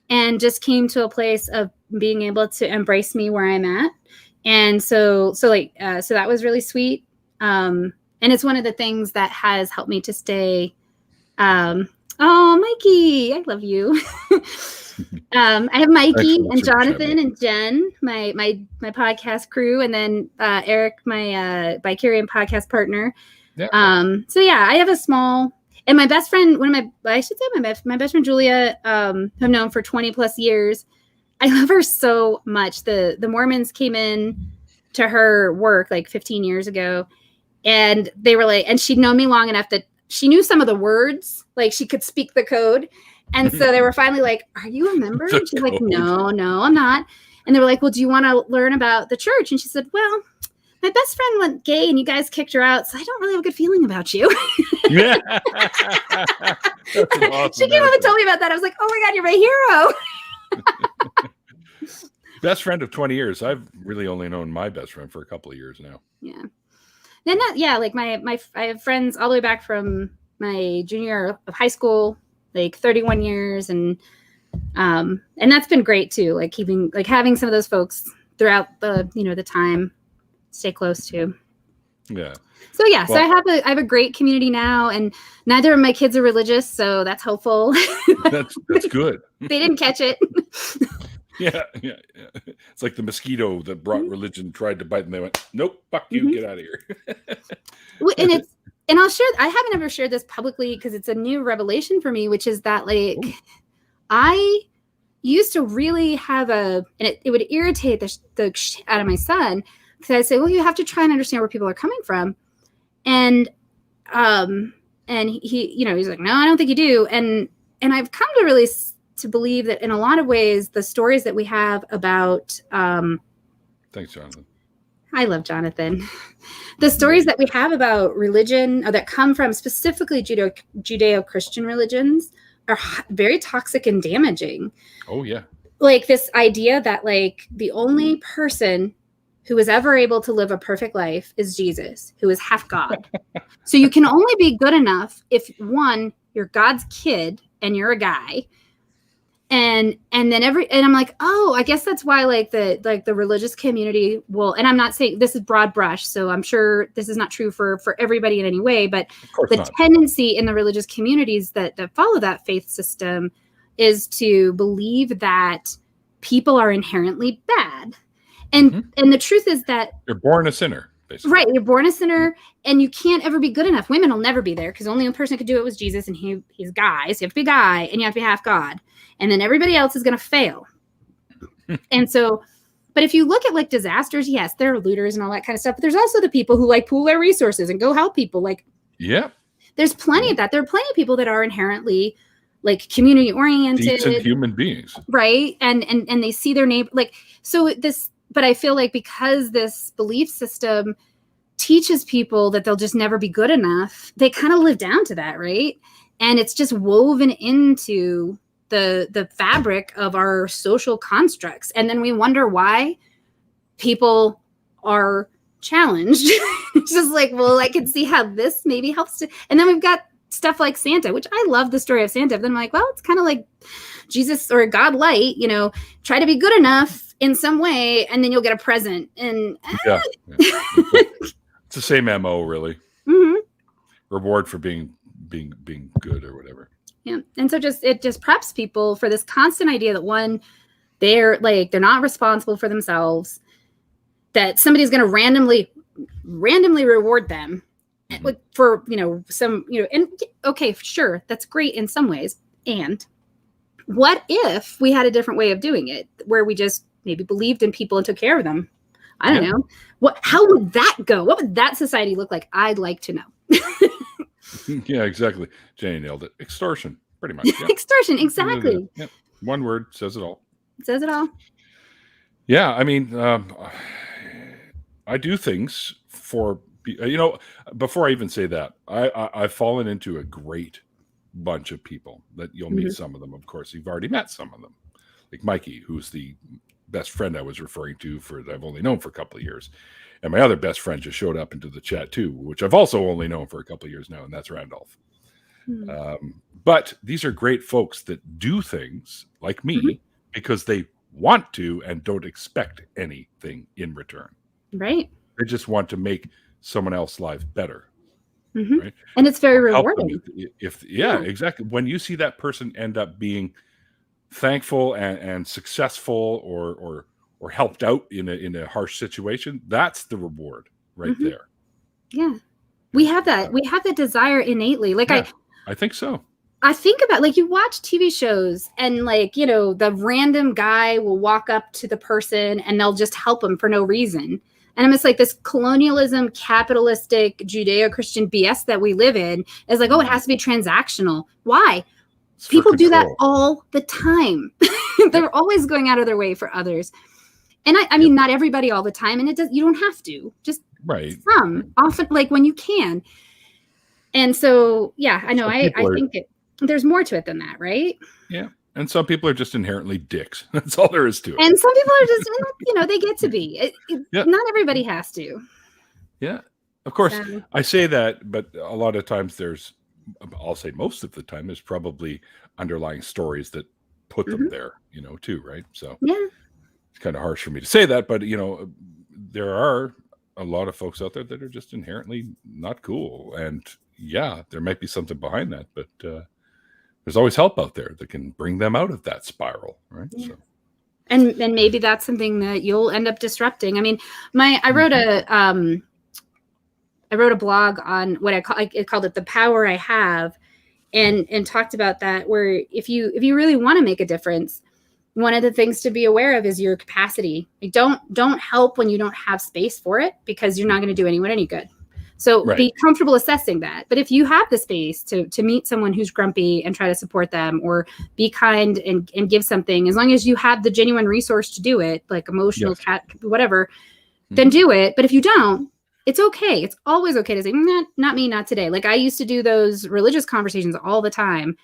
and just came to a place of being able to embrace me where I'm at. And so that was really sweet. And it's one of the things that has helped me to stay. Oh, Mikey, I love you. I have Mikey and Jonathan and Jen, my podcast crew, and then Eric, my Bicurian podcast partner. Yeah. So yeah, I have a small, and my best friend, my best friend Julia, I've known for 20 plus years. I love her so much. The Mormons came in to her work like 15 years ago, and they were like, and she'd known me long enough that she knew some of the words, like she could speak the code. And so they were finally like, "Are you a member?" And she's like, no, I'm not. And they were like, "Well, do you want to learn about the church?" And she said, "Well, my best friend went gay and you guys kicked her out, so I don't really have a good feeling about you." Yeah. Awesome she came up and told me about that. I was like, "Oh my God, you're my hero." Best friend of 20 years. I've really only known my best friend for a couple of years now. Yeah. Then like I have friends all the way back from my junior year of high school, like 31 years. And that's been great too. Like having some of those folks throughout the time, stay close to. Yeah. So yeah, so I have a great community now, and neither of my kids are religious, so that's hopeful. That's good. They didn't catch it. Yeah. It's like the mosquito that brought religion tried to bite, and they went, "Nope, fuck you, get out of here." And I'll share. I haven't ever shared this publicly because it's a new revelation for me, which is that like I used to really have and it would irritate the shit out of my son, because I'd say, "Well, you have to try and understand where people are coming from," and he he's like, "No, I don't think you do," and I've come to really to believe that in a lot of ways, the stories that we have about thanks, Jonathan. I love Jonathan. The stories that we have about religion, or that come from specifically Judeo-Christian religions, are very toxic and damaging. Oh yeah. Like this idea that like the only person who was ever able to live a perfect life is Jesus, who is half God. So you can only be good enough if, one, you're God's kid and you're a guy. And then I'm like, oh, I guess that's why like the religious community will, and I'm not saying this is broad brush, so I'm sure this is not true for everybody in any way, but the tendency in the religious communities that follow that faith system is to believe that people are inherently bad. And the truth is that you're born a sinner, basically. Right. You're born a sinner, and you can't ever be good enough. Women will never be there, because only one person could do it was Jesus, and he's guy. So you have to be guy, and you have to be half God. And then everybody else is going to fail. And so, but if you look at like disasters, yes, there are looters and all that kind of stuff. But there's also the people who like pool their resources and go help people. Like, yeah, there's plenty of that. There are plenty of people that are inherently like community oriented, decent human beings. Right. And they see their neighbor like, so this, but I feel like because this belief system teaches people that they'll just never be good enough, they kind of live down to that. Right. And it's just woven into the fabric of our social constructs. And then we wonder why people are challenged. It's just like, well, I can see how this maybe helps to, and then we've got stuff like Santa, which I love the story of Santa. But then I'm like, well, it's kind of like Jesus or God light, try to be good enough in some way, and then you'll get a present. And yeah. It's the same MO, really. Mm-hmm. Reward for being good or whatever. Yeah. And so it just preps people for this constant idea that one, they're not responsible for themselves, that somebody's going to randomly reward them for, some, and okay, sure. That's great in some ways. And what if we had a different way of doing it, where we just maybe believed in people and took care of them? I don't know. How would that go? What would that society look like? I'd like to know. Yeah, exactly. Jane nailed it. Extortion, pretty much. Yeah. Extortion, exactly. Yep. One word says it all. It says it all. Yeah, I mean, I do things for, before I even say that, I've fallen into a great bunch of people that you'll meet some of them. Of course, you've already met some of them. Like Mikey, who's the best friend I was referring to that I've only known for a couple of years. And my other best friend just showed up into the chat too, which I've also only known for a couple of years now, and that's Randolph. But these are great folks that do things like me because they want to and don't expect anything in return. Right. They just want to make someone else's life better. Right? And it's very rewarding. Exactly. When you see that person end up being thankful and successful or helped out in a harsh situation, that's the reward right there. Yeah. We have that. We have that desire innately. Like I think so. I think about, like, you watch TV shows and, like, you know, the random guy will walk up to the person and they'll just help them for no reason. And I'm just like, this colonialism, capitalistic, Judeo-Christian BS that we live in is like, oh, it has to be transactional. Why? People do that all the time. They're always going out of their way for others. And I mean, not everybody all the time. And you don't have to. Just some, often, like when you can. And so, yeah, I know. I think there's more to it than that, right? Yeah. And some people are just inherently dicks. That's all there is to it. And some people are just, you know, they get to be. Not everybody has to. Yeah. Of course, I say that, but a lot of times I'll say most of the time, there's probably underlying stories that put them there, you know, too, right? So it's kind of harsh for me to say that, but, you know, there are a lot of folks out there that are just inherently not cool. And yeah, there might be something behind that, but there's always help out there that can bring them out of that spiral, right? Yeah. So. And maybe that's something that you'll end up disrupting. I mean, I wrote a blog on what I called it "The Power I Have," and talked about that. Where if you really want to make a difference, one of the things to be aware of is your capacity. Like, don't help when you don't have space for it, because you're not going to do anyone any good. So be comfortable assessing that. But if you have the space to meet someone who's grumpy and try to support them, or be kind and give something, as long as you have the genuine resource to do it, like emotional, whatever, then do it. But if you don't, it's okay. It's always okay to say, not me, not today. Like, I used to do those religious conversations all the time.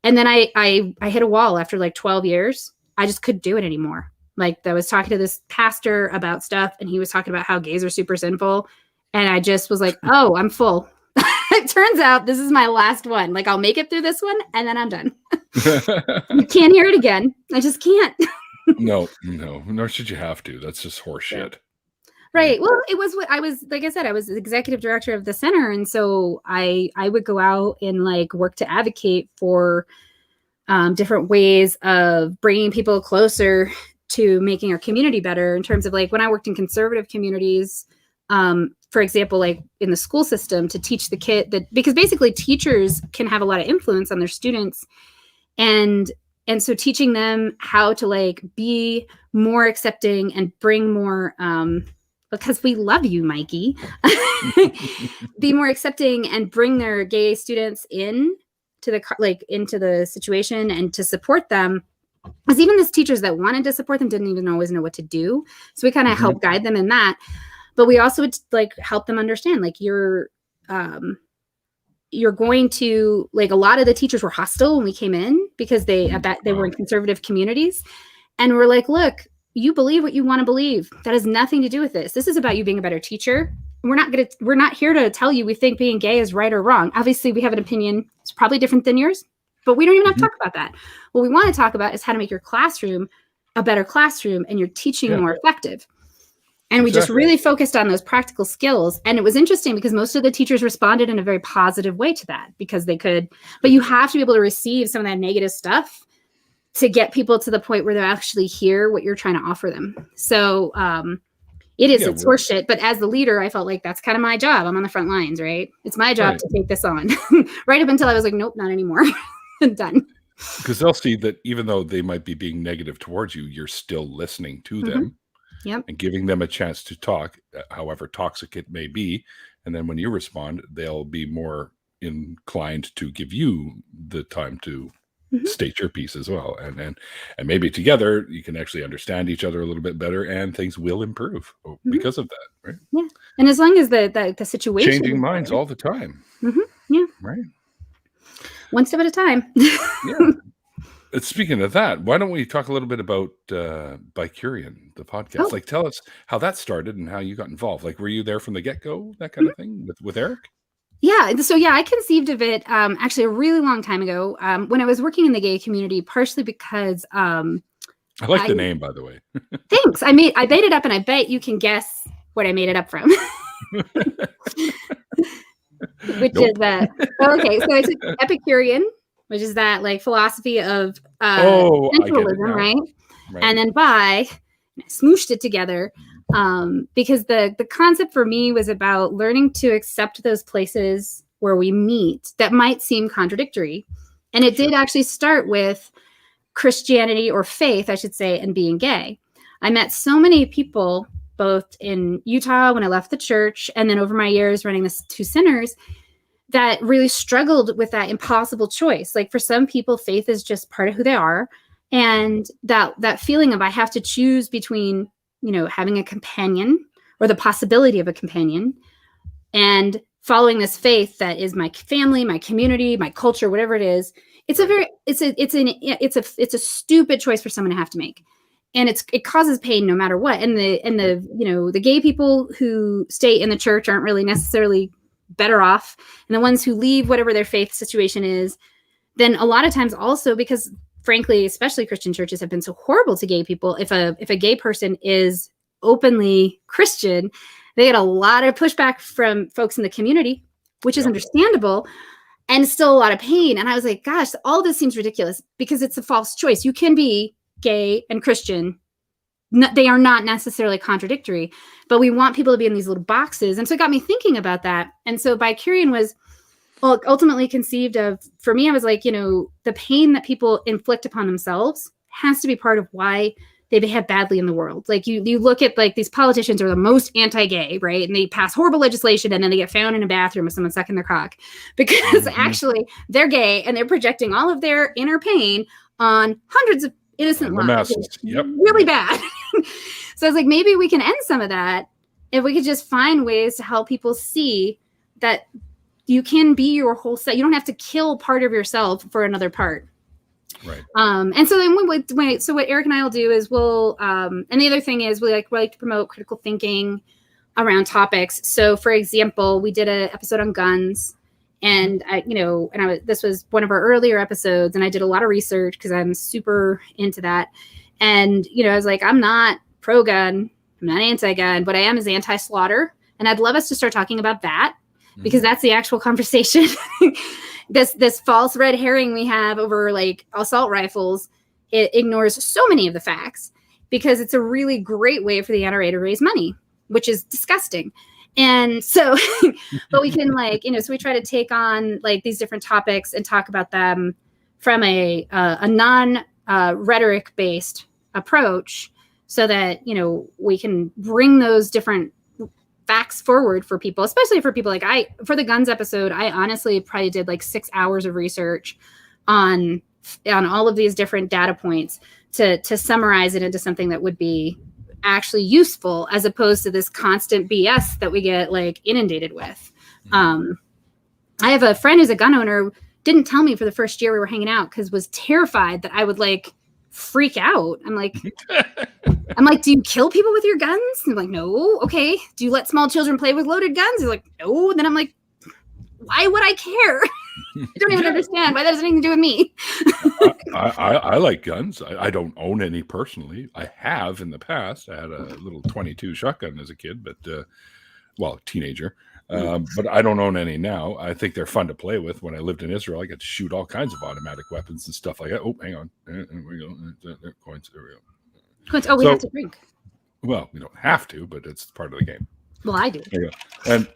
And then I hit a wall after like 12 years. I just couldn't do it anymore. Like, I was talking to this pastor about stuff, and he was talking about how gays are super sinful. And I just was like, oh, I'm full. It turns out this is my last one. Like, I'll make it through this one and then I'm done. You can't hear it again. I just can't. No, nor should you have to. That's just horseshit. Right. Well, it was what I was, like I said, I was the executive director of the center. And so I would go out and like work to advocate for different ways of bringing people closer to making our community better, in terms of, like, when I worked in conservative communities, for example, like in the school system, to teach the kid that, because basically teachers can have a lot of influence on their students. And so teaching them how to, like, be more accepting and bring more, because we love you, Mikey, be more accepting and bring their gay students into the situation and to support them. Because even those teachers that wanted to support them didn't even always know what to do. So we kind of help guide them in that. But we also would, like, help them understand, like, you're going to, like, a lot of the teachers were hostile when we came in, because they were in conservative communities. And we're like, look, you believe what you want to believe. That has nothing to do with this. This is about you being a better teacher. We're not here to tell you we think being gay is right or wrong. Obviously, we have an opinion. It's probably different than yours, but we don't even have to talk about that. What we want to talk about is how to make your classroom a better classroom and your teaching more effective. And we just really focused on those practical skills. And it was interesting because most of the teachers responded in a very positive way to that, because they could, but you have to be able to receive some of that negative stuff to get people to the point where they actually hear what you're trying to offer them. So it's horseshit. But as the leader, I felt like that's kind of my job. I'm on the front lines, right? It's my job to take this on. Right up until I was like, nope, not anymore. Done. Because they'll see that even though they might be being negative towards you, you're still listening to them. Yep. And giving them a chance to talk, however toxic it may be. And then when you respond, they'll be more inclined to give you the time to state your piece as well. And maybe together you can actually understand each other a little bit better, and things will improve because of that, right? Yeah. And as long as the situation, changing minds all the time. Yeah. Right. One step at a time. Yeah. Speaking of that, why don't we talk a little bit about Bicurian, the podcast? Like, tell us how that started and how you got involved. Like, were you there from the get-go, that kind of thing, with Eric? Yeah. So, I conceived of it actually a really long time ago when I was working in the gay community, partially because... I like the name, by the way. Thanks. I made it up, and I bet you can guess what I made it up from. Which is okay. So I took Epicurean, which is that, like, philosophy of sensualism, right? And then I smooshed it together because the concept for me was about learning to accept those places where we meet that might seem contradictory. And it did actually start with Christianity, or faith, I should say, and being gay. I met so many people, both in Utah when I left the church, and then over my years running this Two Sinners, that really struggled with that impossible choice. Like for some people, faith is just part of who they are. And that feeling of I have to choose between, having a companion or the possibility of a companion and following this faith that is my family, my community, my culture, whatever it is. It's a stupid choice for someone to have to make. And it causes pain no matter what. And the gay people who stay in the church aren't really necessarily better off. And the ones who leave, whatever their faith situation is, then a lot of times also, because frankly, especially Christian churches have been so horrible to gay people. If a gay person is openly Christian, they get a lot of pushback from folks in the community, which is understandable, and still a lot of pain. And I was like, gosh, all this seems ridiculous because it's a false choice. You can be gay and Christian. They are not necessarily contradictory, but we want people to be in these little boxes. And so it got me thinking about that. And so Bicurion was ultimately conceived of, for me, I was like, the pain that people inflict upon themselves has to be part of why they behave badly in the world. Like you look at like these politicians are the most anti-gay, right? And they pass horrible legislation and then they get found in a bathroom with someone sucking their cock because actually they're gay and they're projecting all of their inner pain on hundreds of innocent lives. Yep. Really bad. So I was like, maybe we can end some of that if we could just find ways to help people see that you can be your whole set. You don't have to kill part of yourself for another part. Right. And so then so what Eric and I will do is and the other thing is we like to promote critical thinking around topics. So for example, we did an episode on guns, and this was one of our earlier episodes, and I did a lot of research because I'm super into that. And, I was like, I'm not pro-gun, I'm not anti-gun, but I am as anti-slaughter. And I'd love us to start talking about that because that's the actual conversation. This false red herring we have over like assault rifles, it ignores so many of the facts because it's a really great way for the NRA to raise money, which is disgusting. And so, but we can so we try to take on like these different topics and talk about them from a non rhetoric based approach so that, we can bring those different facts forward for people, especially for people like for the guns episode, I honestly probably did like 6 hours of research on all of these different data points to summarize it into something that would be actually useful as opposed to this constant BS that we get like inundated with. I have a friend who's a gun owner, didn't tell me for the first year we were hanging out because was terrified that I would like freak out. I'm like, do you kill people with your guns? And I'm like, no. Okay. Do you let small children play with loaded guns? He's like, no. And then I'm like, why would I care? I don't even understand why that has anything to do with me. I like guns. I don't own any personally. I have in the past. I had a little 22 shotgun as a kid, but teenager. But I don't own any now. I think they're fun to play with. When I lived in Israel, I got to shoot all kinds of automatic weapons and stuff like that. Oh, hang on. There we go. Coins. There we go. Coins. Oh, we have to drink. Well, we don't have to, but it's part of the game. Well, I do. There you go. And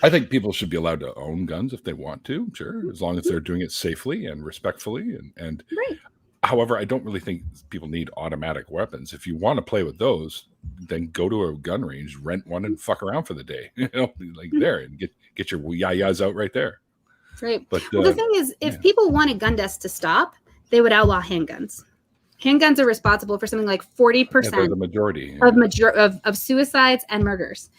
I think people should be allowed to own guns if they want to, sure, as long as they're doing it safely and respectfully. And right. However, I don't really think people need automatic weapons. If you want to play with those, then go to a gun range, rent one, and fuck around for the day. There, and get your yayas out right there. Right. But the thing is, if people wanted gun deaths to stop, they would outlaw handguns. Handguns are responsible for something like 40% the majority of suicides and murders.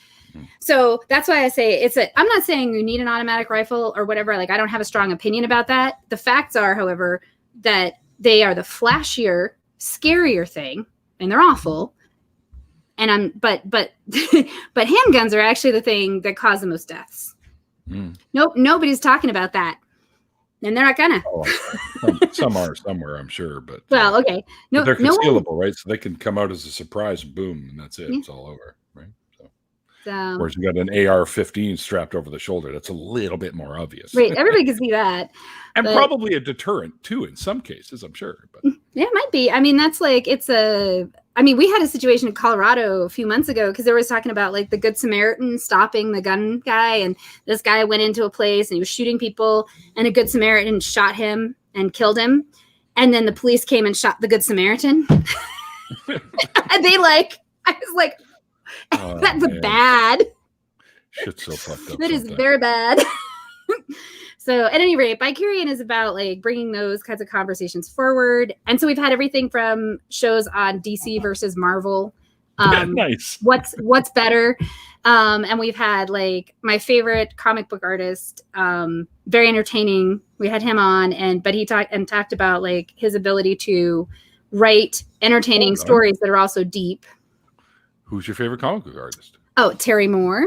So that's why I say I'm not saying you need an automatic rifle or whatever. Like, I don't have a strong opinion about that. The facts are, however, that they are the flashier, scarier thing, and they're awful. And but handguns are actually the thing that cause the most deaths. Nope, nobody's talking about that. And they're not gonna. Some are somewhere, I'm sure, but okay. No, they're concealable, right? So they can come out as a surprise, boom, and that's it. Yeah. It's all over, right? Whereas you got an AR-15 strapped over the shoulder, that's a little bit more obvious. Right, everybody can see that. And probably a deterrent too, in some cases, I'm sure. But yeah, it might be. I mean, that's like I mean, we had a situation in Colorado a few months ago because they were talking about like the Good Samaritan stopping the gun guy. And this guy went into a place and he was shooting people, and a Good Samaritan shot him and killed him. And then the police came and shot the Good Samaritan. And they like, I was like, that's bad. Shit's so fucked up. That is very bad. So at any rate, Bicurion is about like bringing those kinds of conversations forward. And so we've had everything from shows on DC versus Marvel. Nice. What's better? And we've had like my favorite comic book artist, very entertaining. We had him on, but he talked about like his ability to write entertaining stories that are also deep. Who's your favorite comic book artist? Oh, Terry Moore.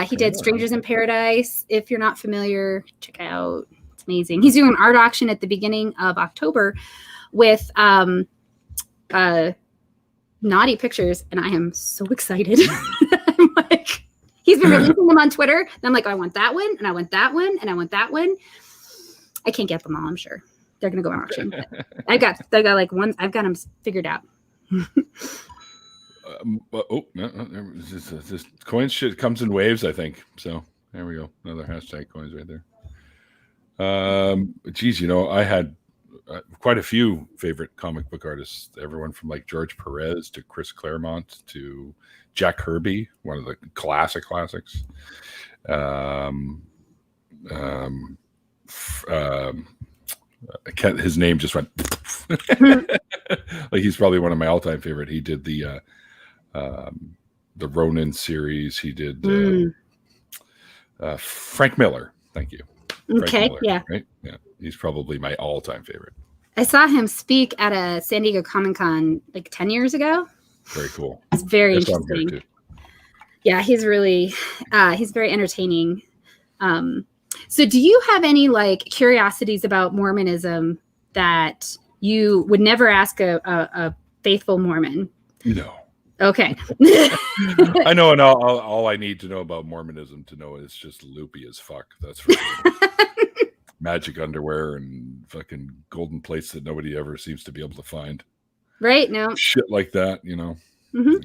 He did Strangers in Paradise. If you're not familiar, check it out. It's amazing. He's doing an art auction at the beginning of October with Naughty Pictures, and I am so excited. I'm like, he's been releasing them on Twitter, and I'm like, I want that one, and I want that one, and I want that one. I can't get them all, I'm sure. They're gonna go on auction. I got like one. I've got them figured out. This coins shit comes in waves, I think. So there we go. Another hashtag coins right there. Geez, I had quite a few favorite comic book artists. Everyone from like George Perez to Chris Claremont to Jack Kirby, one of the classics. His name just went like he's probably one of my all-time favorite. He did the Ronin series. He did Frank Miller. Thank you. Okay. Miller, yeah. Right. Yeah. He's probably my all-time favorite. I saw him speak at a San Diego Comic-Con like 10 years ago. Very cool. It's very interesting. Yeah, he's really he's very entertaining. So do you have any like curiosities about Mormonism that you would never ask a faithful Mormon? No. Okay. I know, and all I need to know about Mormonism to know is just loopy as fuck. That's for sure. Magic underwear and fucking golden plates that nobody ever seems to be able to find. Right? No. Shit like that, Mm-hmm.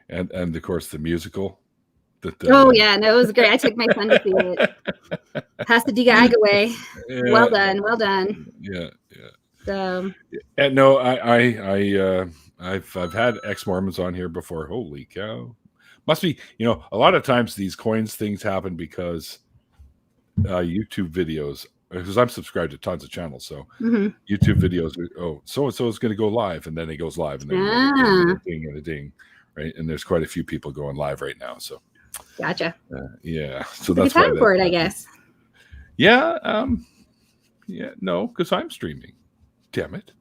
And of course the musical. Oh yeah, no, it was great. I took my son to see it. Pasadena Agaway. Yeah. Well done. Yeah. So. And no, I've had ex-Mormons on here before. Holy cow! Must be, a lot of times these coins things happen because YouTube videos. Because I'm subscribed to tons of channels, so YouTube videos. So is going to go live, and then it goes live, and then a ding and a ding, right? And there's quite a few people going live right now. So. Gotcha. Yeah. So that's time for it, I guess. Yeah. Yeah. No, because I'm streaming. Damn it.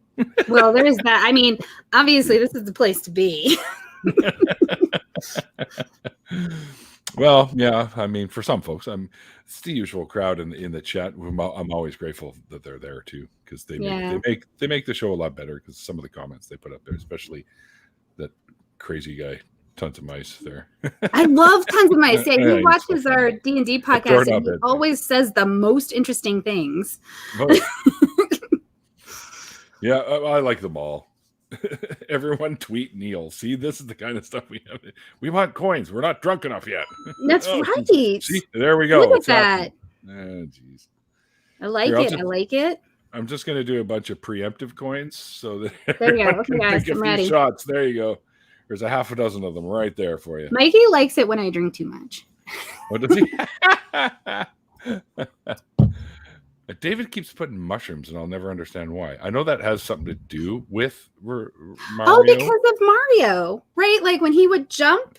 Well, there's that. I mean, obviously, this is the place to be. Well, yeah. I mean, for some folks, it's the usual crowd in the chat. I'm always grateful that they're there too, because they make the show a lot better. Because some of the comments they put up there, especially that crazy guy. Tons of mice there. I love Tons of Mice. Yeah, he watches our D&D podcast, and he always says the most interesting things. Oh. Yeah, I like them all. Everyone tweet Neil. See, this is the kind of stuff we have. We want coins. We're not drunk enough yet. That's right. See, there we go. Look at that. Jeez. I like it. I like it. I'm just going to do a bunch of preemptive coins so that there you go. Okay, guys, I'm ready. Shots. There you go. There's a half a dozen of them right there for you. Mikey likes it when I drink too much. What does he? David keeps putting mushrooms, and I'll never understand why. I know that has something to do with Mario. Oh, because of Mario, right? Like when he would jump,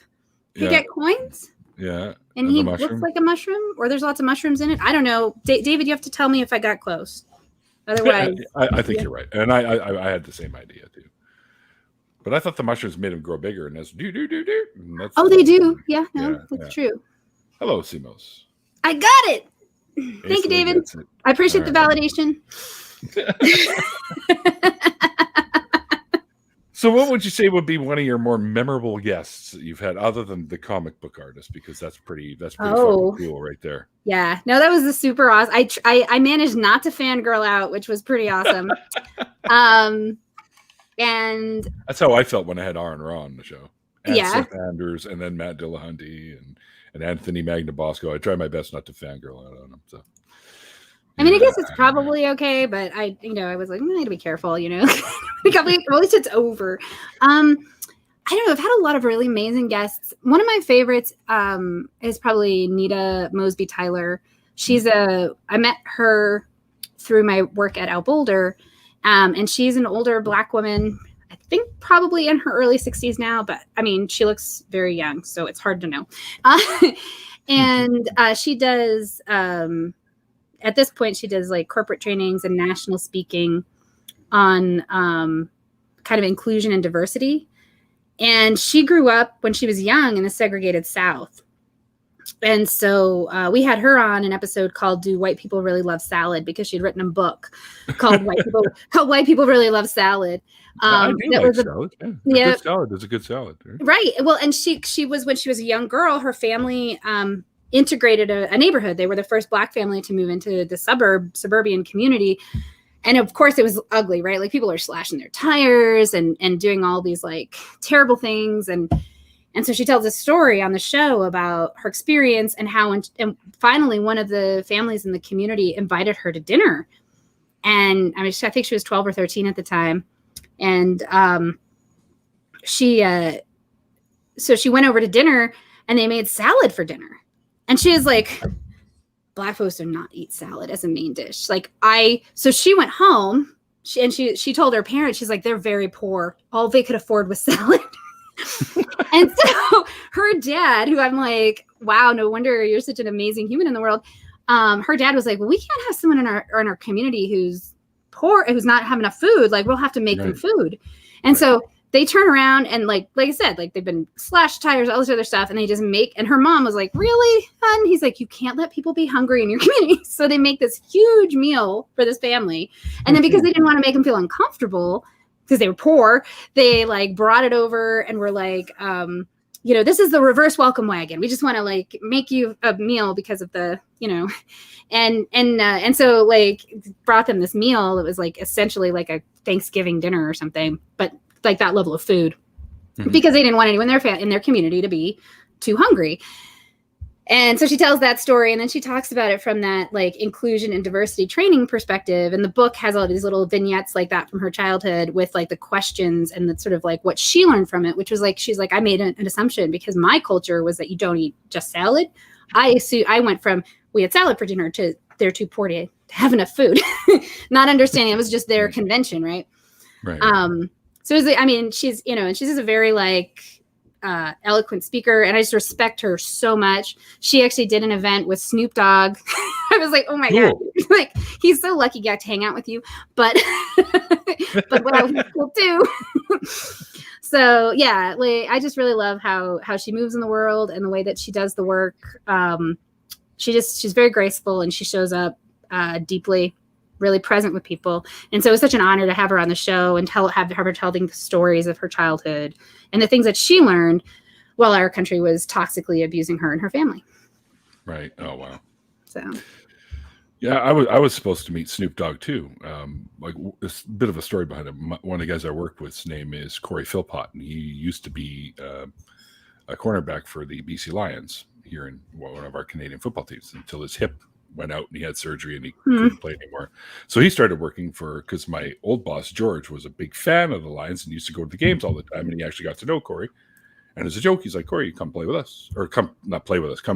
he'd get coins. Yeah. And he looks like a mushroom, or there's lots of mushrooms in it. I don't know. David, you have to tell me if I got close. Otherwise. I think you're right. And I had the same idea, too. But I thought the mushrooms made him grow bigger, and that's do. Oh, they do. Yeah, no, that's true. Hello, Simos. I got it. Thank you, David. I appreciate the validation. So what would you say would be one of your more memorable guests that you've had, other than the comic book artist? Because that's pretty fucking cool right there. Yeah, no, that was a super awesome. I managed not to fangirl out, which was pretty awesome. And That's how I felt when I had R&R on the show. And yeah, Seth Anders, and then Matt Dillahunty, and Anthony Magnabosco. I try my best not to fangirl out on him. So, I mean, I guess it's probably okay, but I was like, I need to be careful, at least it's over. I don't know. I've had a lot of really amazing guests. One of my favorites is probably Nita Mosby Tyler. I met her through my work at Al Boulder, and she's an older Black woman. I think probably in her early 60s now, but I mean, she looks very young, so it's hard to know. And she does, at this point, she does like corporate trainings and national speaking on kind of inclusion and diversity. And she grew up when she was young in the segregated South. And so we had her on an episode called "Do White People Really Love Salad?" because she'd written a book called "White People Really Love Salad." I do like salad. Yeah, good salad is a good salad, right? Well, and she was, when she was a young girl, her family integrated a neighborhood. They were the first Black family to move into the suburban community. And of course it was ugly, right? Like people are slashing their tires and doing all these like terrible things. And so she tells a story on the show about her experience and how, and finally one of the families in the community invited her to dinner. And I mean, I think she was 12 or 13 at the time. And so she went over to dinner and they made salad for dinner. And she was like, Black folks do not eat salad as a main dish. So she went home she told her parents, she's like, they're very poor. All they could afford was salad. And so her dad, who I'm like, wow, no wonder you're such an amazing human in the world. Her dad was like, well, we can't have someone in our community who's poor, who's not having enough food. Like, we'll have to make them food. And so they turn around and like I said, like they've been slashed tires, all this other stuff. And they just and her mom was like, really, hon? He's like, you can't let people be hungry in your community. So they make this huge meal for this family. And then because they didn't want to make them feel uncomfortable because they were poor, they like brought it over and were like, this is the reverse welcome wagon. We just want to like make you a meal because of the, and so like brought them this meal. It was like essentially like a Thanksgiving dinner or something, but like that level of food, because they didn't want anyone in their community to be too hungry. And so she tells that story, and then she talks about it from that like inclusion and diversity training perspective. And the book has all these little vignettes like that from her childhood with like the questions and the sort of like what she learned from it, which was like, she's like, I made an assumption because my culture was that you don't eat just salad. I went from we had salad for dinner to they're too poor to have enough food, not understanding it was just their convention. Right. So it was, I mean, she's, and she's just a very like eloquent speaker, and I just respect her so much. She actually did an event with Snoop Dogg. I was like, oh my God, like he's so lucky got to hang out with you, but well, he's cool too. So yeah, like I just really love how she moves in the world and the way that she does the work. She's very graceful, and she shows up deeply, really present with people. And so it was such an honor to have her on the show and have her telling the stories of her childhood and the things that she learned while our country was toxically abusing her and her family. Right. Oh, wow. So, yeah, I was supposed to meet Snoop Dogg too. Like this bit of a story behind him. One of the guys I worked with, his name is Corey Philpott, and he used to be a cornerback for the BC Lions here in one of our Canadian football teams until his hip went out and he had surgery and he couldn't play anymore. So he started working because my old boss, George, was a big fan of the Lions and used to go to the games all the time. And he actually got to know Corey. And as a joke, he's like, Corey, come play with us, or come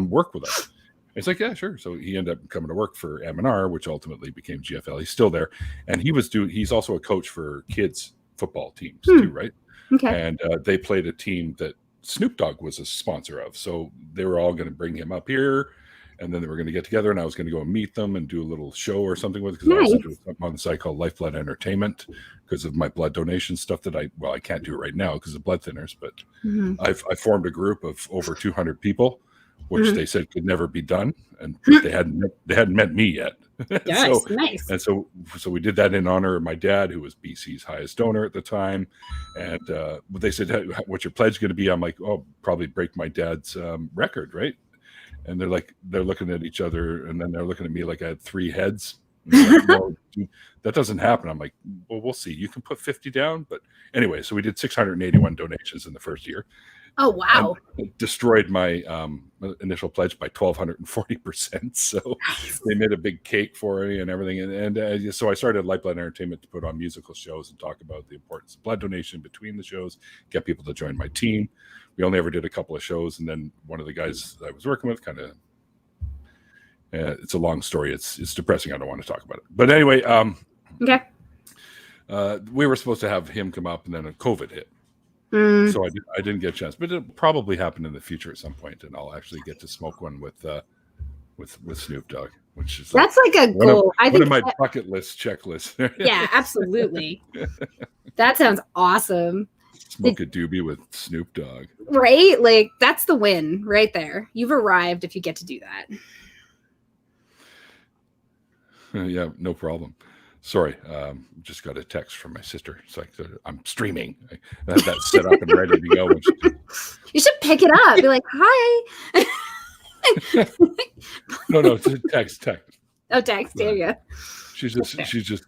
work with us. And it's like, yeah, sure. So he ended up coming to work for M&R, which ultimately became GFL. He's still there. And he's also a coach for kids football teams too, right? Okay. And they played a team that Snoop Dogg was a sponsor of. So they were all going to bring him up here. And then they were going to get together, and I was going to go and meet them and do a little show or something with it, because I was doing something on the site called Lifeblood Entertainment because of my blood donation stuff that I can't do right now because of blood thinners. But I formed a group of over 200 people, which they said could never be done, and they hadn't met me yet. Yes, nice. And so we did that in honor of my dad, who was BC's highest donor at the time. And they said, hey, what's your pledge going to be? I'm like, oh, probably break my dad's record, right? And they're looking at each other, and then they're looking at me like I had 3 heads. Like, well, that doesn't happen. I'm like, well, we'll see. You can put 50 down. But anyway, so we did 681 donations in the first year. Oh, wow. It destroyed my initial pledge by 1,240%. So they made a big cake for me and everything. And so I started Lifeblood Entertainment to put on musical shows and talk about the importance of blood donation between the shows, get people to join my team. We only ever did a couple of shows. And then one of the guys that I was working with kind of, it's a long story. It's depressing. I don't want to talk about it. But anyway, okay. We were supposed to have him come up, and then a COVID hit. So I didn't get a chance, but it'll probably happen in the future at some point, and I'll actually get to smoke one with Snoop Dogg, which is that's like a goal. I think one of my bucket list checklist. Yeah, absolutely. That sounds awesome. Smoke a doobie with Snoop Dogg, right? Like that's the win right there. You've arrived if you get to do that. Yeah, no problem. Sorry, just got a text from my sister. It's like I'm streaming. I have that set up and ready to go. You should pick it up. Be like, "Hi." No, text. Oh, text. There you go. She's just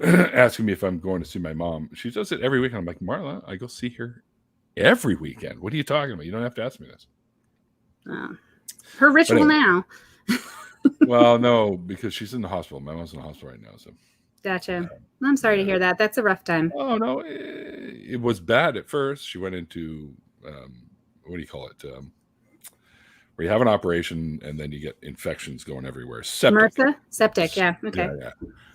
asking me if I'm going to see my mom. She does it every weekend. I'm like, Marla, I go see her every weekend. What are you talking about? You don't have to ask me this. Her ritual now. Well, no, because she's in the hospital. My mom's in the hospital right now. So. Gotcha. I'm sorry to hear that. That's a rough time. Oh, no. It was bad at first. She went into, what do you call it? Where you have an operation and then you get infections going everywhere. Septic. MRSA? Septic, yeah. Okay. Yeah.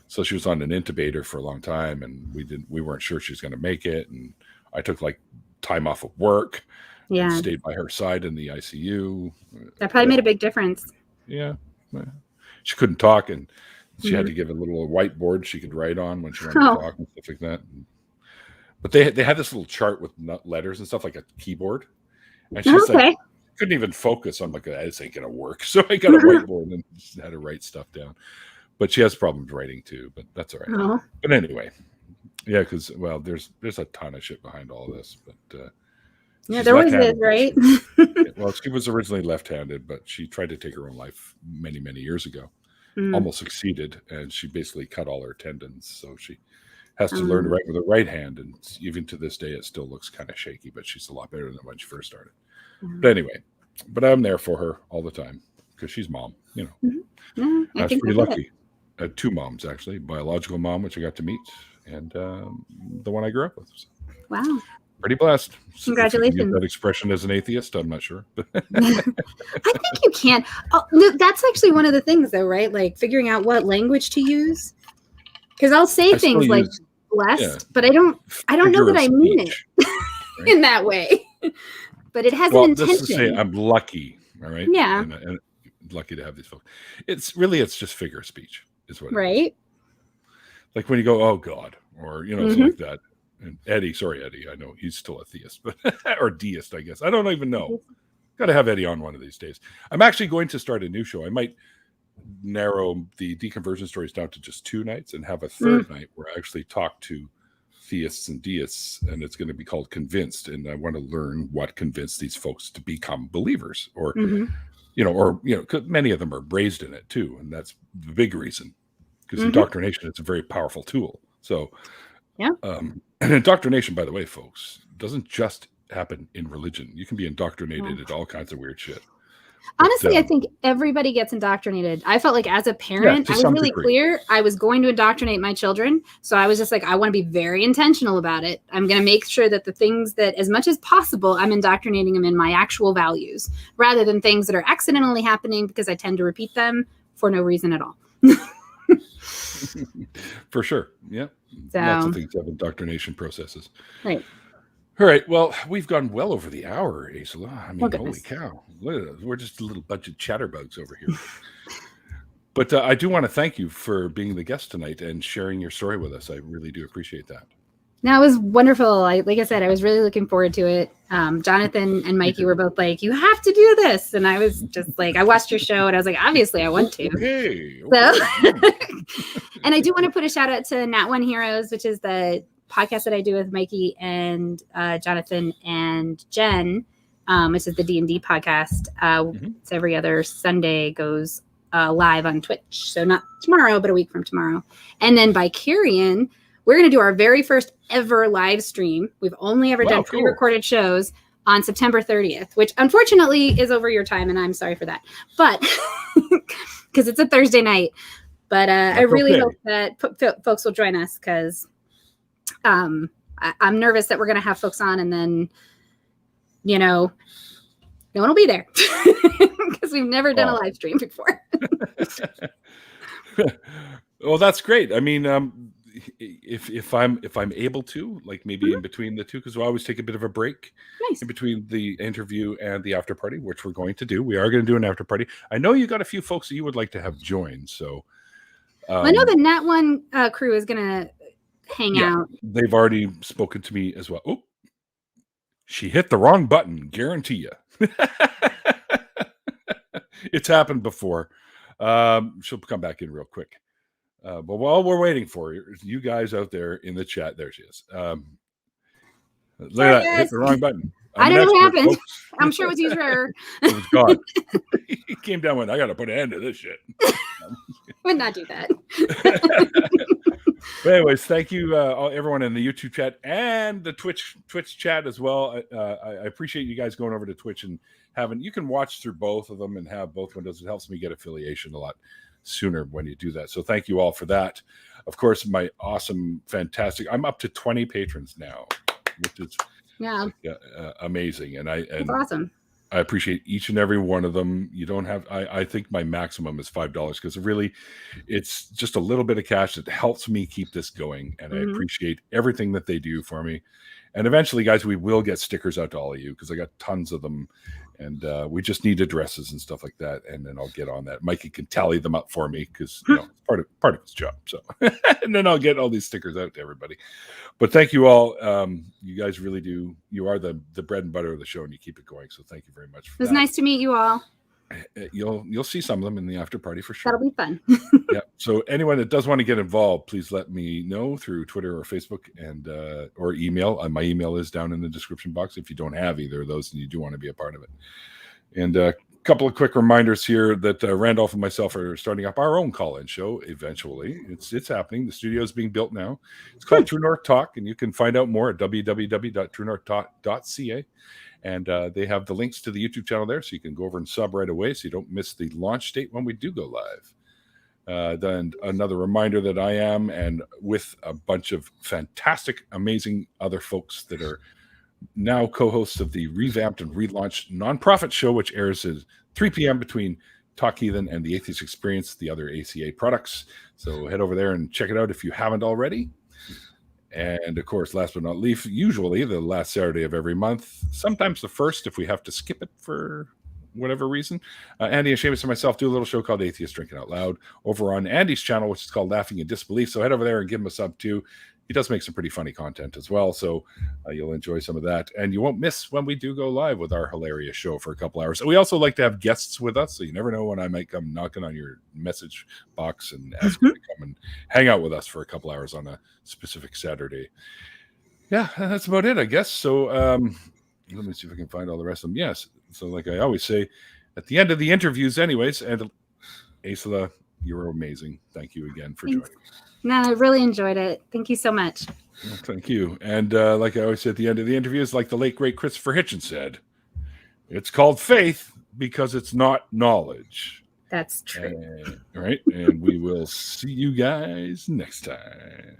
So she was on an intubator for a long time, and we weren't sure she was going to make it. And I took like time off of work. Yeah. And stayed by her side in the ICU. That probably made a big difference. Yeah. She couldn't talk, and she had to give a little whiteboard she could write on when she wanted to talk and stuff like that. But they had this little chart with letters and stuff, like a keyboard. And she's like, couldn't even focus. I'm like, this ain't gonna work. So I got a whiteboard and just had to write stuff down. But she has problems writing too. But that's all right. But anyway, yeah, because there's a ton of shit behind all of this. But yeah, there always is, right? Well, she was originally left-handed, but she tried to take her own life many, many years ago. Almost succeeded, and she basically cut all her tendons. So she has to learn to write with her right hand, and even to this day, it still looks kind of shaky. But she's a lot better than when she first started. But anyway, I'm there for her all the time because she's mom. You know, I was pretty lucky. I had two moms actually: biological mom, which I got to meet, and the one I grew up with. So. Wow. Pretty blessed. Congratulations. Use that expression as an atheist, I'm not sure. I think you can. Oh, that's actually one of the things, though, right? Like figuring out what language to use. Because I'll say things like blessed, but I don't know that I mean it in that way. But it has an intention. Let's just say I'm lucky. All right. Yeah. And lucky to have these folks. It's just figure of speech, is what. Right. It is. Like when you go, oh God, or something like that. And Eddie, I know he's still a theist, but or deist, I guess. I don't even know. Got to have Eddie on one of these days. I'm actually going to start a new show. I might narrow the deconversion stories down to just 2 nights and have a third night where I actually talk to theists and deists, and it's going to be called Convinced. And I want to learn what convinced these folks to become believers, or cause many of them are raised in it too, and that's the big reason. Because indoctrination is a very powerful tool. So. Yeah. And indoctrination, by the way, folks, doesn't just happen in religion. You can be indoctrinated at all kinds of weird shit. Honestly, I think everybody gets indoctrinated. I felt like as a parent, I was really clear. I was going to indoctrinate my children. So I was just like, I want to be very intentional about it. I'm going to make sure that the things that, as much as possible, I'm indoctrinating them in my actual values, rather than things that are accidentally happening because I tend to repeat them for no reason at all. For sure. Yeah. So, lots of things have indoctrination processes. Right. All right. Well, we've gone well over the hour, Aicila. I mean, holy cow. We're just little budget chatterbugs over here. But I do want to thank you for being the guest tonight and sharing your story with us. I really do appreciate that. No, it was wonderful. Like I said, I was really looking forward to it. Jonathan and Mikey were both like, you have to do this. And I was just like, I watched your show and I was like, obviously I want to. Okay. So, and I do want to put a shout out to Nat One Heroes, which is the podcast that I do with Mikey and Jonathan and Jen, which is the D&D podcast. It's every other Sunday, goes live on Twitch. So not tomorrow, but a week from tomorrow. And then by Kyrian, we're going to do our very first ever live stream. We've only ever done pre-recorded shows on September 30th, which unfortunately is over your time, and I'm sorry for that. But because it's a Thursday night. But I really hope that folks will join us, because I'm nervous that we're going to have folks on and then, no one will be there because we've never done a live stream before. Well, that's great. I mean, if I'm able to, like maybe in between the two, because we'll always take a bit of a break in between the interview and the after party, which we're going to do. We are going to do an after party. I know you got a few folks that you would like to have join. So I know the Nat One crew is going to hang out. They've already spoken to me as well. Oh, she hit the wrong button. Guarantee you. It's happened before. She'll come back in real quick. But while we're waiting for you guys out there in the chat, there she is. Look at that. Hit the wrong button. I don't know what happened. Folks. I'm sure it was user error. It was God. He came down with, I got to put an end to this shit. Would not do that. But anyways, thank you everyone in the YouTube chat and the Twitch chat as well. I appreciate you guys going over to Twitch and you can watch through both of them and have both windows. It helps me get affiliation a lot sooner when you do that. So thank you all for that. Of course, my awesome, fantastic, I'm up to 20 patrons now, which is amazing. And that's awesome. I appreciate each and every one of them. You don't have, I think my maximum is $5 because really it's just a little bit of cash that helps me keep this going. And I appreciate everything that they do for me. And eventually, guys, we will get stickers out to all of you because I got tons of them. And we just need addresses and stuff like that. And then I'll get on that. Mikey can tally them up for me because it's part of his job. So, and then I'll get all these stickers out to everybody. But thank you all. You guys really do. You are the bread and butter of the show, and you keep it going. So thank you very much. It was nice to meet you all. You'll see some of them in the after party for sure. That'll be fun. Yeah. So anyone that does want to get involved, please let me know through Twitter or Facebook and or email. My email is down in the description box. If you don't have either of those and you do want to be a part of it. And a couple of quick reminders here that Randolph and myself are starting up our own call-in show eventually. It's happening. The studio is being built now. It's called True North Talk, and you can find out more at www.truenorthtalk.ca. And they have the links to the YouTube channel there, so you can go over and sub right away so you don't miss the launch date when we do go live. Then another reminder that I am, and with a bunch of fantastic, amazing other folks that are now co-hosts of the revamped and relaunched nonprofit show, which airs at 3 p.m. between Talk Heathen and the Atheist Experience, the other ACA products. So head over there and check it out if you haven't already. And of course, last but not least, usually the last Saturday of every month, sometimes the first if we have to skip it for whatever reason, Andy and Seamus and myself do a little show called Atheist Drinking Out Loud over on Andy's channel, which is called Laughing in Disbelief. So head over there and give him a sub too. He does make some pretty funny content as well, so you'll enjoy some of that. And you won't miss when we do go live with our hilarious show for a couple hours. We also like to have guests with us, so you never know when I might come knocking on your message box and ask you to come and hang out with us for a couple hours on a specific Saturday. Yeah, that's about it, I guess. So let me see if I can find all the rest of them. Yes, so like I always say, at the end of the interviews anyways, and Aicila, you were amazing. Thank you again for joining. No, I really enjoyed it. Thank you so much. Well, thank you. And like I always say at the end of the interviews, like the late, great Christopher Hitchens said, it's called faith because it's not knowledge. That's true. Right? And we will see you guys next time.